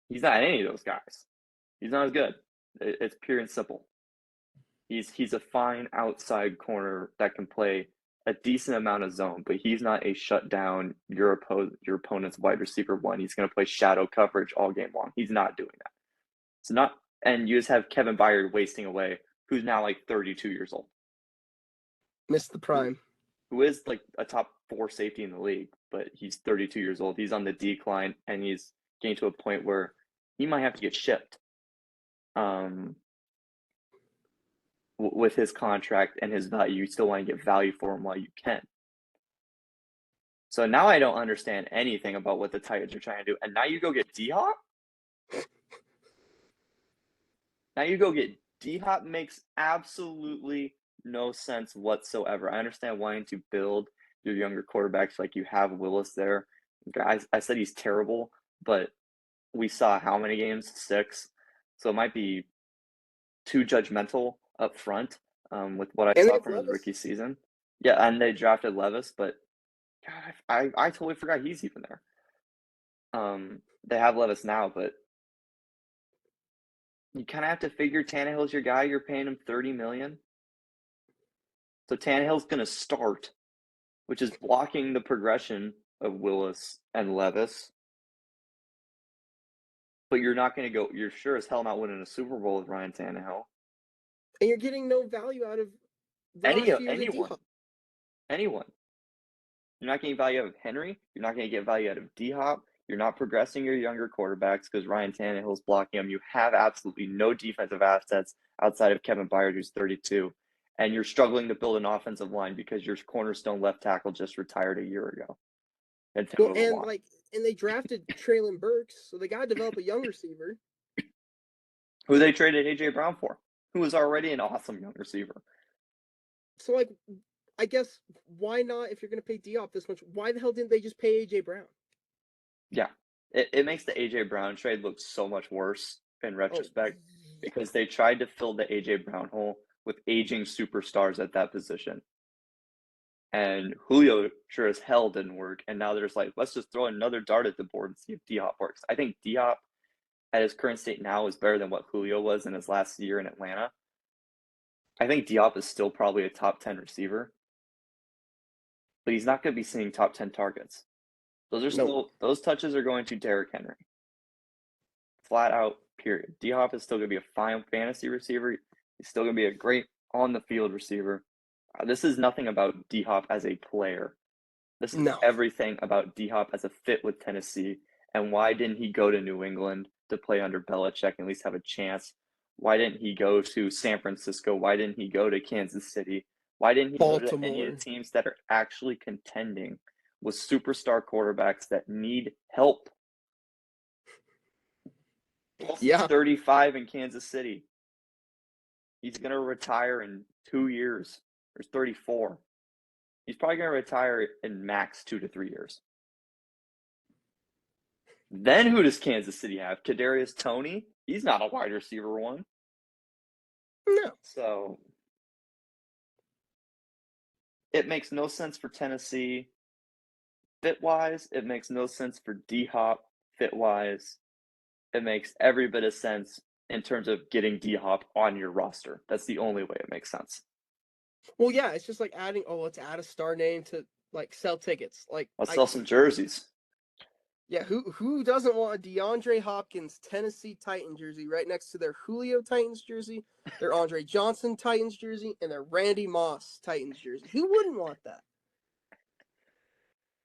he's not any of those guys. He's not as good. It's pure and simple. He's a fine outside corner that can play a decent amount of zone, but he's not a shutdown your opponent's wide receiver 1. He's going to play shadow coverage all game long. He's not doing that. And you just have Kevin Byard wasting away, who's now like 32 years old. Missed the prime. Who is like a top 4 safety in the league, but he's 32 years old. He's on the decline, and he's getting to a point where he might have to get shipped. With his contract and his value, you still want to get value for him while you can. So now I don't understand anything about what the Titans are trying to do. And now you go get D-Hop? Now you go get D-Hop makes absolutely no sense whatsoever. I understand wanting to build your younger quarterbacks like you have Willis there. I said he's terrible, but we saw how many games? 6. So it might be too judgmental up front with what I And they saw have from his Levis. rookie season. Yeah, and they drafted Levis, but God, I totally forgot he's even there. They have Levis now, but you kind of have to figure Tannehill's your guy. You're paying him $30 million. So Tannehill's going to start, which is blocking the progression of Willis and Levis. But you're not going to go, you're sure as hell not winning a Super Bowl with Ryan Tannehill. And you're getting no value out of the last few years of Anyone. D-Hop. Anyone. You're not getting value out of Henry. You're not going to get value out of D-Hop. You're not progressing your younger quarterbacks because Ryan Tannehill's blocking them. You have absolutely no defensive assets outside of Kevin Byard, who's 32. And you're struggling to build an offensive line because your cornerstone left tackle just retired a year ago. And Well, and they drafted Traylon Burks, so they got to develop a young receiver. Who they traded A.J. Brown for, who was already an awesome young receiver. So, like, I guess why not, if you're going to pay D-Hop this much, why the hell didn't they just pay A.J. Brown? Yeah. It makes the A.J. Brown trade look so much worse in retrospect because they tried to fill the A.J. Brown hole with aging superstars at that position. And Julio sure as hell didn't work. And now they're just like, let's just throw another dart at the board and see if D-Hop works. I think D-Hop at his current state now is better than what Julio was in his last year in Atlanta. I think D-Hop is still probably a top 10 receiver, but he's not going to be seeing top 10 targets. Those touches are going to Derrick Henry. Flat out, period. D-Hop is still going to be a fine fantasy receiver. He's still going to be a great on-the-field receiver. This is nothing about D-Hop as a player. This is everything about D-Hop as a fit with Tennessee. And why didn't he go to New England to play under Belichick and at least have a chance? Why didn't he go to San Francisco? Why didn't he go to Kansas City? Why didn't he go to any of the teams that are actually contending with superstar quarterbacks that need help? He's 35 in Kansas City. He's going to retire in 2 years. Or 34. He's probably going to retire in max 2 to 3 years. Then who does Kansas City have? Kadarius Toney? He's not a wide receiver one. No. So it makes no sense for Tennessee fit-wise. It makes no sense for D-Hop fit-wise. It makes every bit of sense in terms of getting D-Hop on your roster. That's the only way it makes sense. Well, yeah, it's just like let's add a star name to, like, sell tickets. Like, let's sell some jerseys. Yeah, who doesn't want a DeAndre Hopkins Tennessee Titan jersey right next to their Julio Titans jersey, their Andre Johnson Titans jersey, and their Randy Moss Titans jersey? Who wouldn't want that?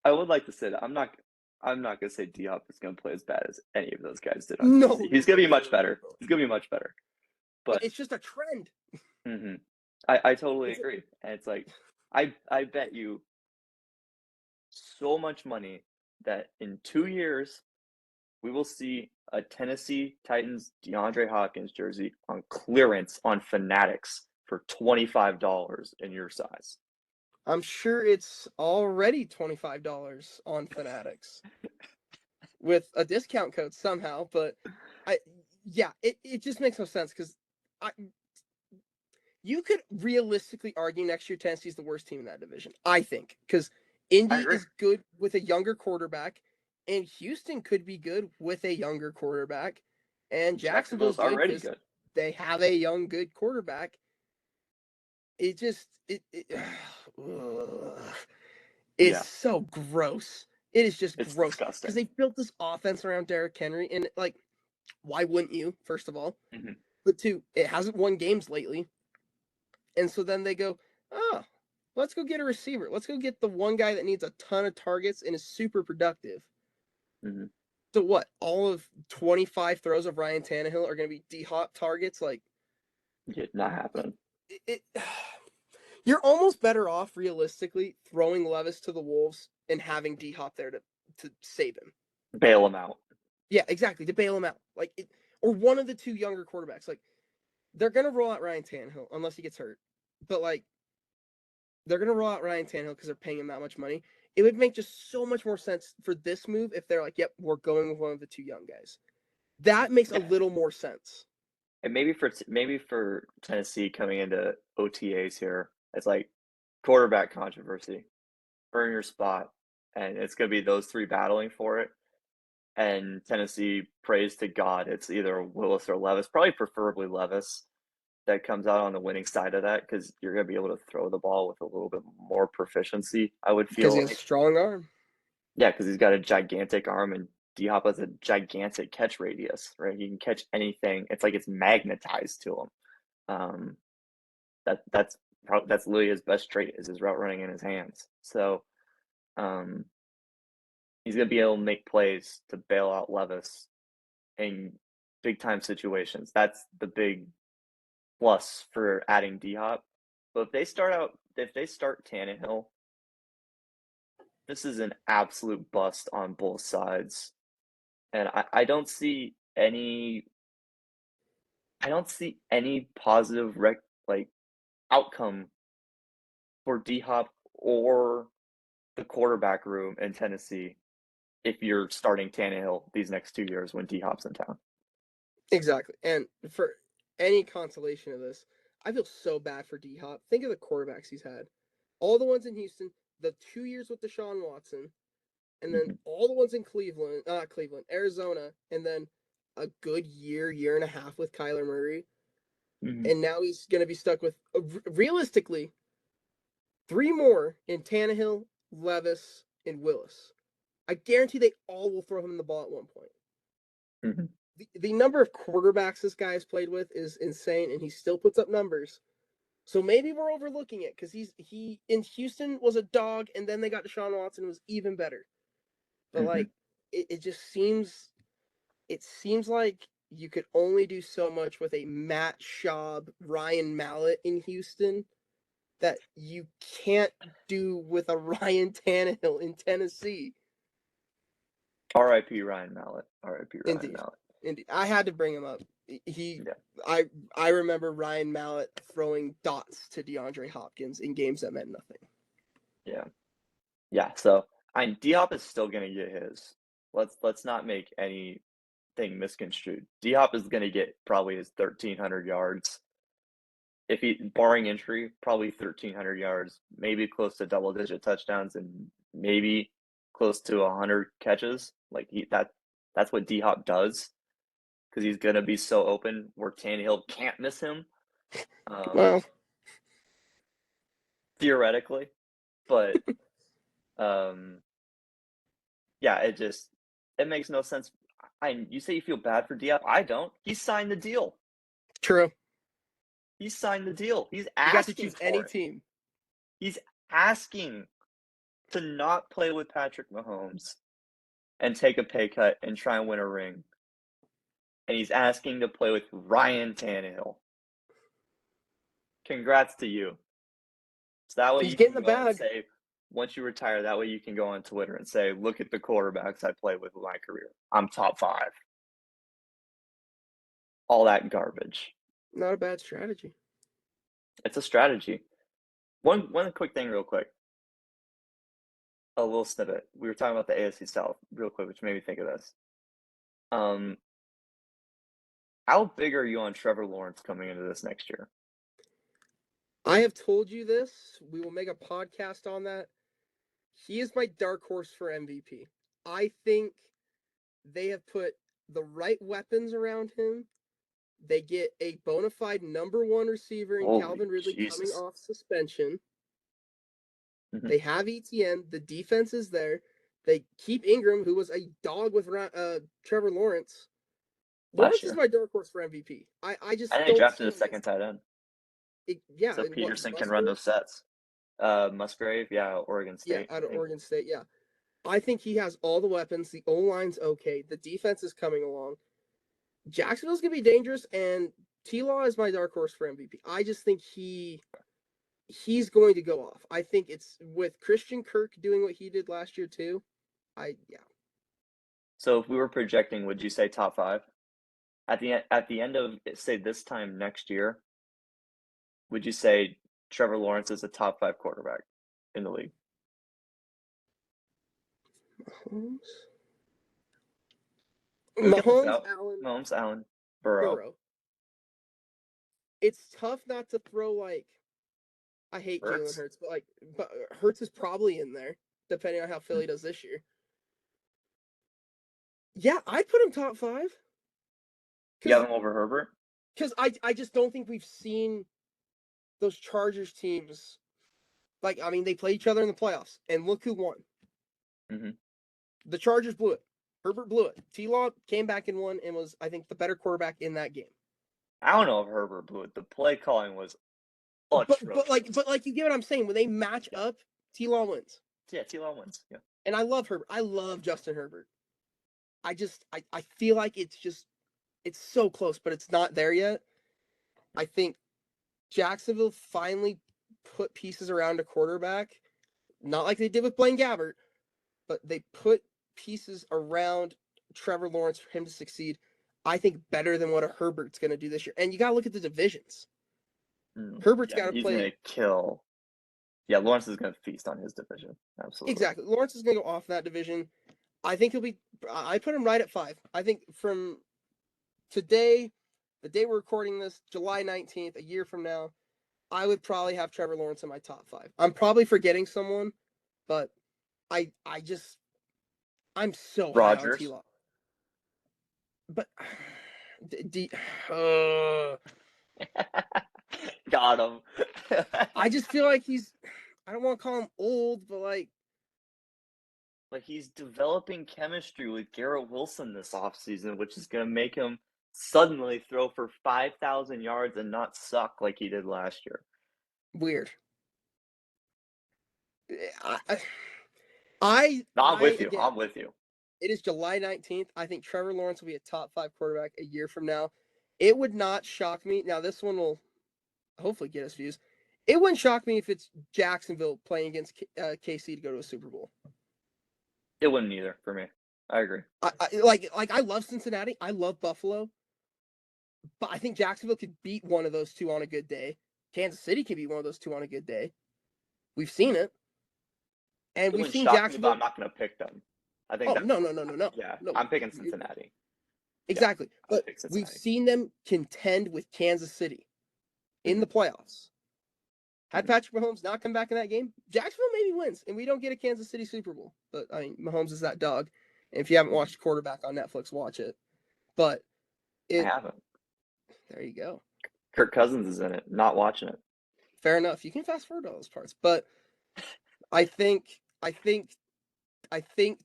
I would like to say that I'm not gonna say D-Hop is gonna play as bad as any of those guys did on Tennessee. He's gonna be much better. He's gonna be much better. But it's just a trend. Mm-hmm. I totally agree. And it's like I bet you so much money that in 2 years we will see a Tennessee Titans DeAndre Hopkins jersey on clearance on Fanatics for $25 in your size. I'm sure it's already $25 on Fanatics with a discount code somehow, but it just makes no sense because you could realistically argue next year Tennessee's the worst team in that division, I think, because Indy is good with a younger quarterback, and Houston could be good with a younger quarterback, and Jacksonville's already good. They have a young, good quarterback. It's so gross. It is just gross because they built this offense around Derrick Henry, and like, why wouldn't you? First of all, but two, it hasn't won games lately. And so then they go, let's go get a receiver. Let's go get the one guy that needs a ton of targets and is super productive. Mm-hmm. So what? All of 25 throws of Ryan Tannehill are going to be D-Hop targets? Like, not happening. You're almost better off, realistically, throwing Levis to the Wolves and having D-Hop there to save him. Bail him out. Yeah, exactly, to bail him out. Or one of the two younger quarterbacks. Like, they're going to roll out Ryan Tannehill unless he gets hurt. but like they're gonna roll out Ryan Tannehill because they're paying him that much money. It would make just so much more sense for this move if they're like, "Yep, we're going with one of the two young guys." That makes a Yeah, little more sense. and maybe for Tennessee coming into OTAs here, it's like quarterback controversy, earn your spot, and it's gonna be those three battling for it. And Tennessee prays to God it's either Willis or Levis, probably preferably Levis, that comes out on the winning side of that because you're gonna be able to throw the ball with a little bit more proficiency. I would Because he feel has a like, strong arm. yeah, because he's got a gigantic arm and D Hop has a gigantic catch radius, right? He can catch anything. It's like it's magnetized to him. Um, that's literally his best trait is his route running in his hands. So um, he's gonna be able to make plays to bail out Levis in big time situations. That's the big plus for adding D Hop. But if they start Tannehill, this is an absolute bust on both sides. And I don't see any positive like outcome for D Hop or the quarterback room in Tennessee if you're starting Tannehill these next 2 years when D Hop's in town. Exactly. And for any consolation of this, I feel so bad for D Hop. Think of the quarterbacks he's had. All the ones in Houston, the 2 years with Deshaun Watson, and then Mhm, all the ones in Cleveland, Arizona, and then a good year and a half with Kyler Murray. mhm. And now he's going to be stuck with, realistically, three more in Tannehill, Levis, and Willis. I guarantee they all will throw him the ball at one point. Mhm. The number of quarterbacks this guy has played with is insane, and he still puts up numbers. So maybe we're overlooking it because he in Houston was a dog, and then they got Deshaun Watson, was even better. But Mhm. like it just seems like you could only do so much with a Matt Schaub, Ryan Mallett in Houston that you can't do with a Ryan Tannehill in Tennessee. R.I.P. Ryan Mallett. R.I.P. Ryan Indeed, Mallett. indeed. I had to bring him up. He, Yeah. I, I remember Ryan Mallett throwing dots to DeAndre Hopkins in games that meant nothing. Yeah. Yeah. So D Hop is still gonna get his. Let's not make anything misconstrued. D Hop is gonna get probably his 1,300 yards. If he barring injury, probably 1,300 yards, maybe close to double digit touchdowns and maybe close to 100 catches. Like that's what D Hop does because he's gonna be so open where Tannehill can't miss him. Um, Well, theoretically, but um, yeah, it makes no sense. You say you feel bad for Diop. I don't. He signed the deal. true. He signed the deal. He's You got to asking choose for any it. team. He's asking to not play with Patrick Mahomes and take a pay cut and try and win a ring. And he's asking to play with Ryan Tannehill. Congrats to you. So that way He's you getting can the go and bag. say, once you retire, that way you can go on Twitter and say, look at the quarterbacks I played with in my career. I'm top five. All that garbage. Not a bad strategy. It's a strategy. One quick thing, real quick. A little snippet. We were talking about the AFC South, real quick, which made me think of this. Um, how big are you on Trevor Lawrence coming into this next year? I have told you this. We will make a podcast on that. He is my dark horse for MVP. I think they have put the right weapons around him. They get a bona fide number one receiver in Holy Calvin Ridley coming Jesus. off suspension. Mhm. They have ETN. The defense is there. They keep Ingram, who was a dog with Trevor Lawrence. Last Lawrence is year. my dark horse for MVP. I And just they don't drafted see a him second tight end. yeah, So and what Peterson can run Musgrave? those sets. Musgrave, yeah, Oregon Yeah, State, I out of think. Oregon State. Yeah, I think he has all the weapons. The O line's okay. The defense is coming along. Jacksonville's gonna be dangerous, and T Law is my dark horse for MVP. I just think he's going to go off. I think it's with Christian Kirk doing what he did last year too. Yeah. So if we were projecting, would you say top five? At the end of say this time next year, would you say Trevor Lawrence is a top 5 quarterback in the league? Mahomes, Allen, Mahomes, Allen, Burrow. Burrow. It's tough not to throw like I hate Jalen Hurts, but Hurts is probably in there depending on how Philly does this year. Yeah, I'd put him top 5. You have him over Herbert? Because I just don't think we've seen those Chargers teams. Like, I mean, they played each other in the playoffs, and look who won. Mm-hmm. The Chargers blew it. Herbert blew it. T-Law came back and won and was, I think, the better quarterback in that game. I don't know if Herbert blew it. The play calling was atrocious. But like you get what I'm saying. When they match up, T-Law wins. Yeah, T-Law wins. Yeah. And I love Herbert. I love Justin Herbert. I feel like it's so close, but it's not there yet. I think Jacksonville finally put pieces around a quarterback, not like they did with Blaine Gabbert, but they put pieces around Trevor Lawrence for him to succeed. I think better than what a Herbert's going to do this year. And you got to look at the divisions. Herbert's got to He's play. going to kill. Yeah, Lawrence is going to feast on his division. Absolutely. Exactly. Lawrence is going to go off that division. I think he'll be. I put him right at 5. I think from today, the day we're recording this, July 19th, a year from now, I would probably have Trevor Lawrence in my top 5. I'm probably forgetting someone, but I'm so high on T-Law. But got him. I just feel like I don't want to call him old, but like he's developing chemistry with Garrett Wilson this offseason, which is going to make him suddenly throw for 5,000 yards and not suck like he did last year. Weird. I'm with you. It is July 19th. I think Trevor Lawrence will be a top 5 quarterback a year from now. It would not shock me. Now, this one will hopefully get us views. It wouldn't shock me if it's Jacksonville playing against KC to go to a Super Bowl. It wouldn't either for me. I agree. I love Cincinnati. I love Buffalo. But I think Jacksonville could beat one of those two on a good day. Kansas City could beat one of those two on a good day. We've seen it. And we've seen Jacksonville. I'm not going to pick them. I think. No. Yeah, no. I'm picking Cincinnati. Exactly. Yeah, but we've seen them contend with Kansas City in the playoffs. Had Patrick Mahomes not come back in that game, Jacksonville maybe wins, and we don't get a Kansas City Super Bowl. But, I mean, Mahomes is that dog. And if you haven't watched Quarterback on Netflix, watch it. But I haven't. There you go. Kirk Cousins is in it. Not watching it. Fair enough. You can fast forward all those parts. But I think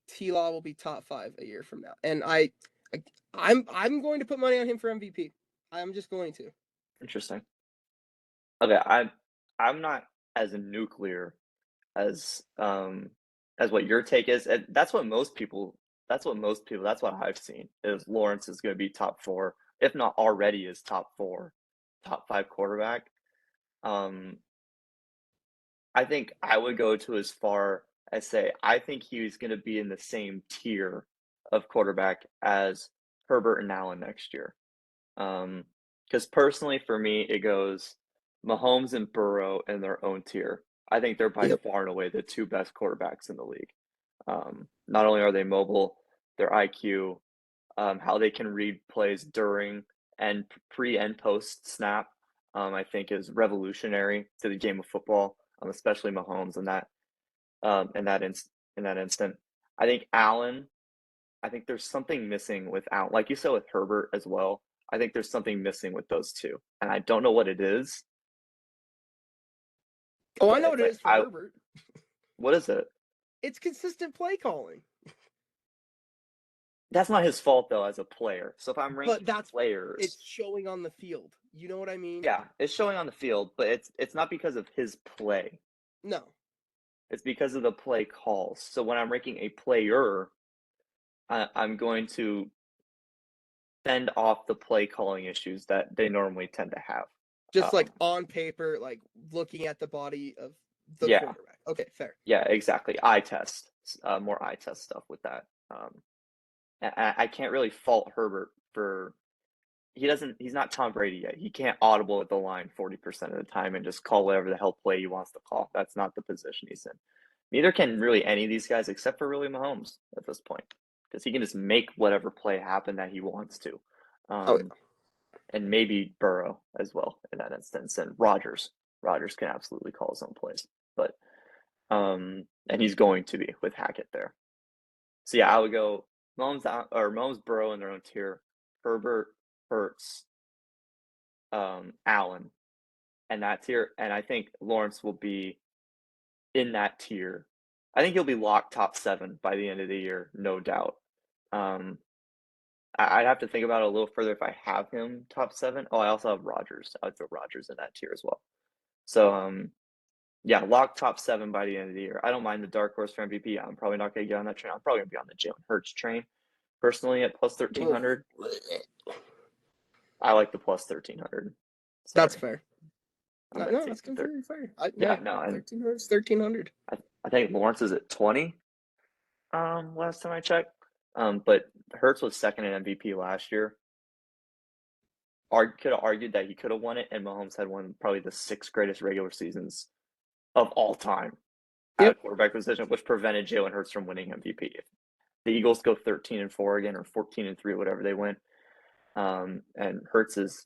T-Law will be top 5 a year from now. And I'm going to put money on him for MVP. I'm just going to. Interesting. Okay, I'm not as nuclear as what your take is. And that's what I've seen is Lawrence is going to be top 4, if not already is top 4, top 5 quarterback. I think I would go to as far as say I think he's going to be in the same tier of quarterback as Herbert and Allen next year. Because personally, for me, it goes Mahomes and Burrow in their own tier. I think they're by far and away the 2 best quarterbacks in the league. Not only are they mobile, their IQ, how they can read plays during and pre and post snap, I think is revolutionary to the game of football, especially Mahomes in that instant. I think Allen. I think there's something missing with Allen, like you said with Herbert as well. I think there's something missing with those two, and I don't know what it is. Oh, I know what it is for Herbert. What is it? It's consistent play calling. That's not his fault though, as a player. So if I'm ranking players, it's showing on the field. You know what I mean? Yeah, it's showing on the field, but it's not because of his play. No, it's because of the play calls. So when I'm ranking a player, I'm going to fend off the play calling issues that they normally tend to have. Just like on paper, like looking at the body of the quarterback. Okay, fair. Yeah, exactly. Eye test, more eye test stuff with that. I can't really fault Herbert for he's not Tom Brady yet. He can't audible at the line 40% of the time and just call whatever the hell play he wants to call. That's not the position he's in. Neither can really any of these guys except for really Mahomes at this point, because he can just make whatever play happen that he wants to. Oh, yeah. And maybe Burrow as well in that instance, and Rodgers can absolutely call his own plays, but and he's going to be with Hackett there. So yeah, I would go Mahomes, Burrow in their own tier, Herbert, Hurts, Allen, and that tier, and I think Lawrence will be in that tier. I think he'll be locked top 7 by the end of the year, no doubt. I'd have to think about it a little further if I have him top 7. Oh, I also have Rodgers. I would throw Rodgers in that tier as well. So, yeah, lock top 7 by the end of the year. I don't mind the dark horse for MVP. I'm probably not going to get on that train. I'm probably going to be on the Jalen Hurts train personally at plus 1,300. I like the plus 1,300. That's fair. No, that's completely fair. Yeah, no, 1,300 is 1,300. I think Lawrence is at 20. Last time I checked. But Hurts was second in MVP last year. Could have argued that he could have won it, and Mahomes had one probably the 6 greatest regular seasons of all time at a quarterback position, which prevented Jalen Hurts from winning MVP. If the Eagles go 13-4 again, or 14-3, whatever they win, and Hurts is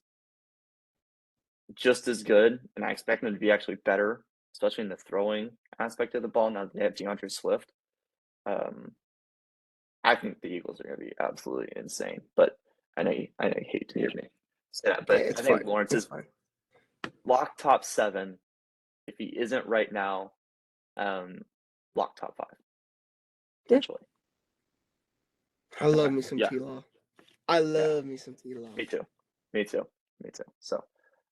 just as good, and I expect him to be actually better, especially in the throwing aspect of the ball now that they have DeAndre Swift. I think the Eagles are going to be absolutely insane, but I know you hate to hear me say that, but I think Lawrence is lock top 7. If he isn't right now, lock top 5. Potentially. I love me some T-Law. I love me some T-Law. Me too. So,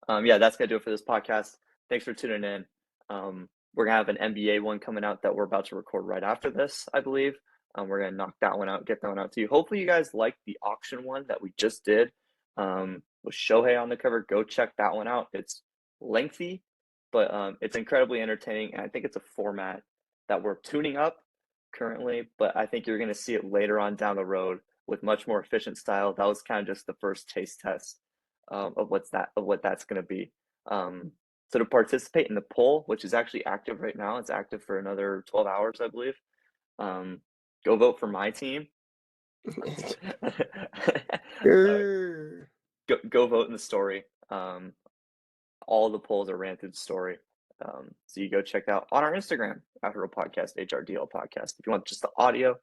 yeah, that's going to do it for this podcast. Thanks for tuning in. We're going to have an NBA one coming out that we're about to record right after this, I believe. We're going to knock that one out, get that one out to you. Hopefully you guys liked the auction one that we just did with Shohei on the cover. Go check that one out. It's lengthy, but it's incredibly entertaining, and I think it's a format that we're tuning up currently, but I think you're going to see it later on down the road with much more efficient style. That was kind of just the first taste test of what that's going to be. So to participate in the poll, which is actually active right now, it's active for another 12 hours, I believe. Go vote for my team. Go vote in the story. All the polls are ran through the story. So you go check out on our Instagram, After Roll Podcast, HRDL Podcast. If you want just the audio,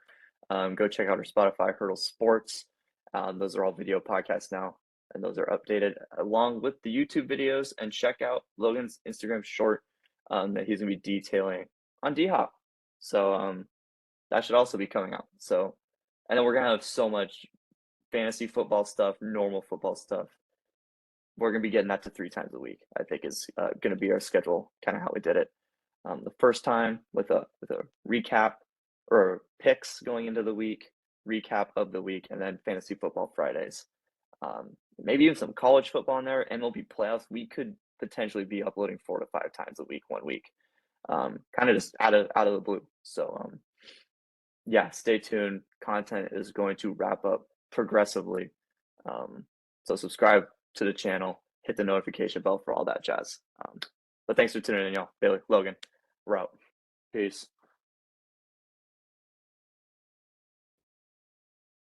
go check out our Spotify, Hurdle Sports. Those are all video podcasts now, and those are updated along with the YouTube videos. And check out Logan's Instagram short that he's going to be detailing on D-Hop. So that should also be coming out. So, and then we're going to have so much fantasy football stuff, normal football stuff. We're going to be getting that to 3 times a week, I think is going to be our schedule, kind of how we did it. The first time with a recap or picks going into the week, recap of the week, and then fantasy football Fridays. Maybe even some college football in there, MLB playoffs. We could potentially be uploading 4 to 5 times a week, 1 week, kind of just out of the blue. So, yeah, stay tuned. Content is going to wrap up progressively. So subscribe to the channel, hit the notification bell for all that jazz. But thanks for tuning in, y'all. Bailey, Logan, we're out. Peace.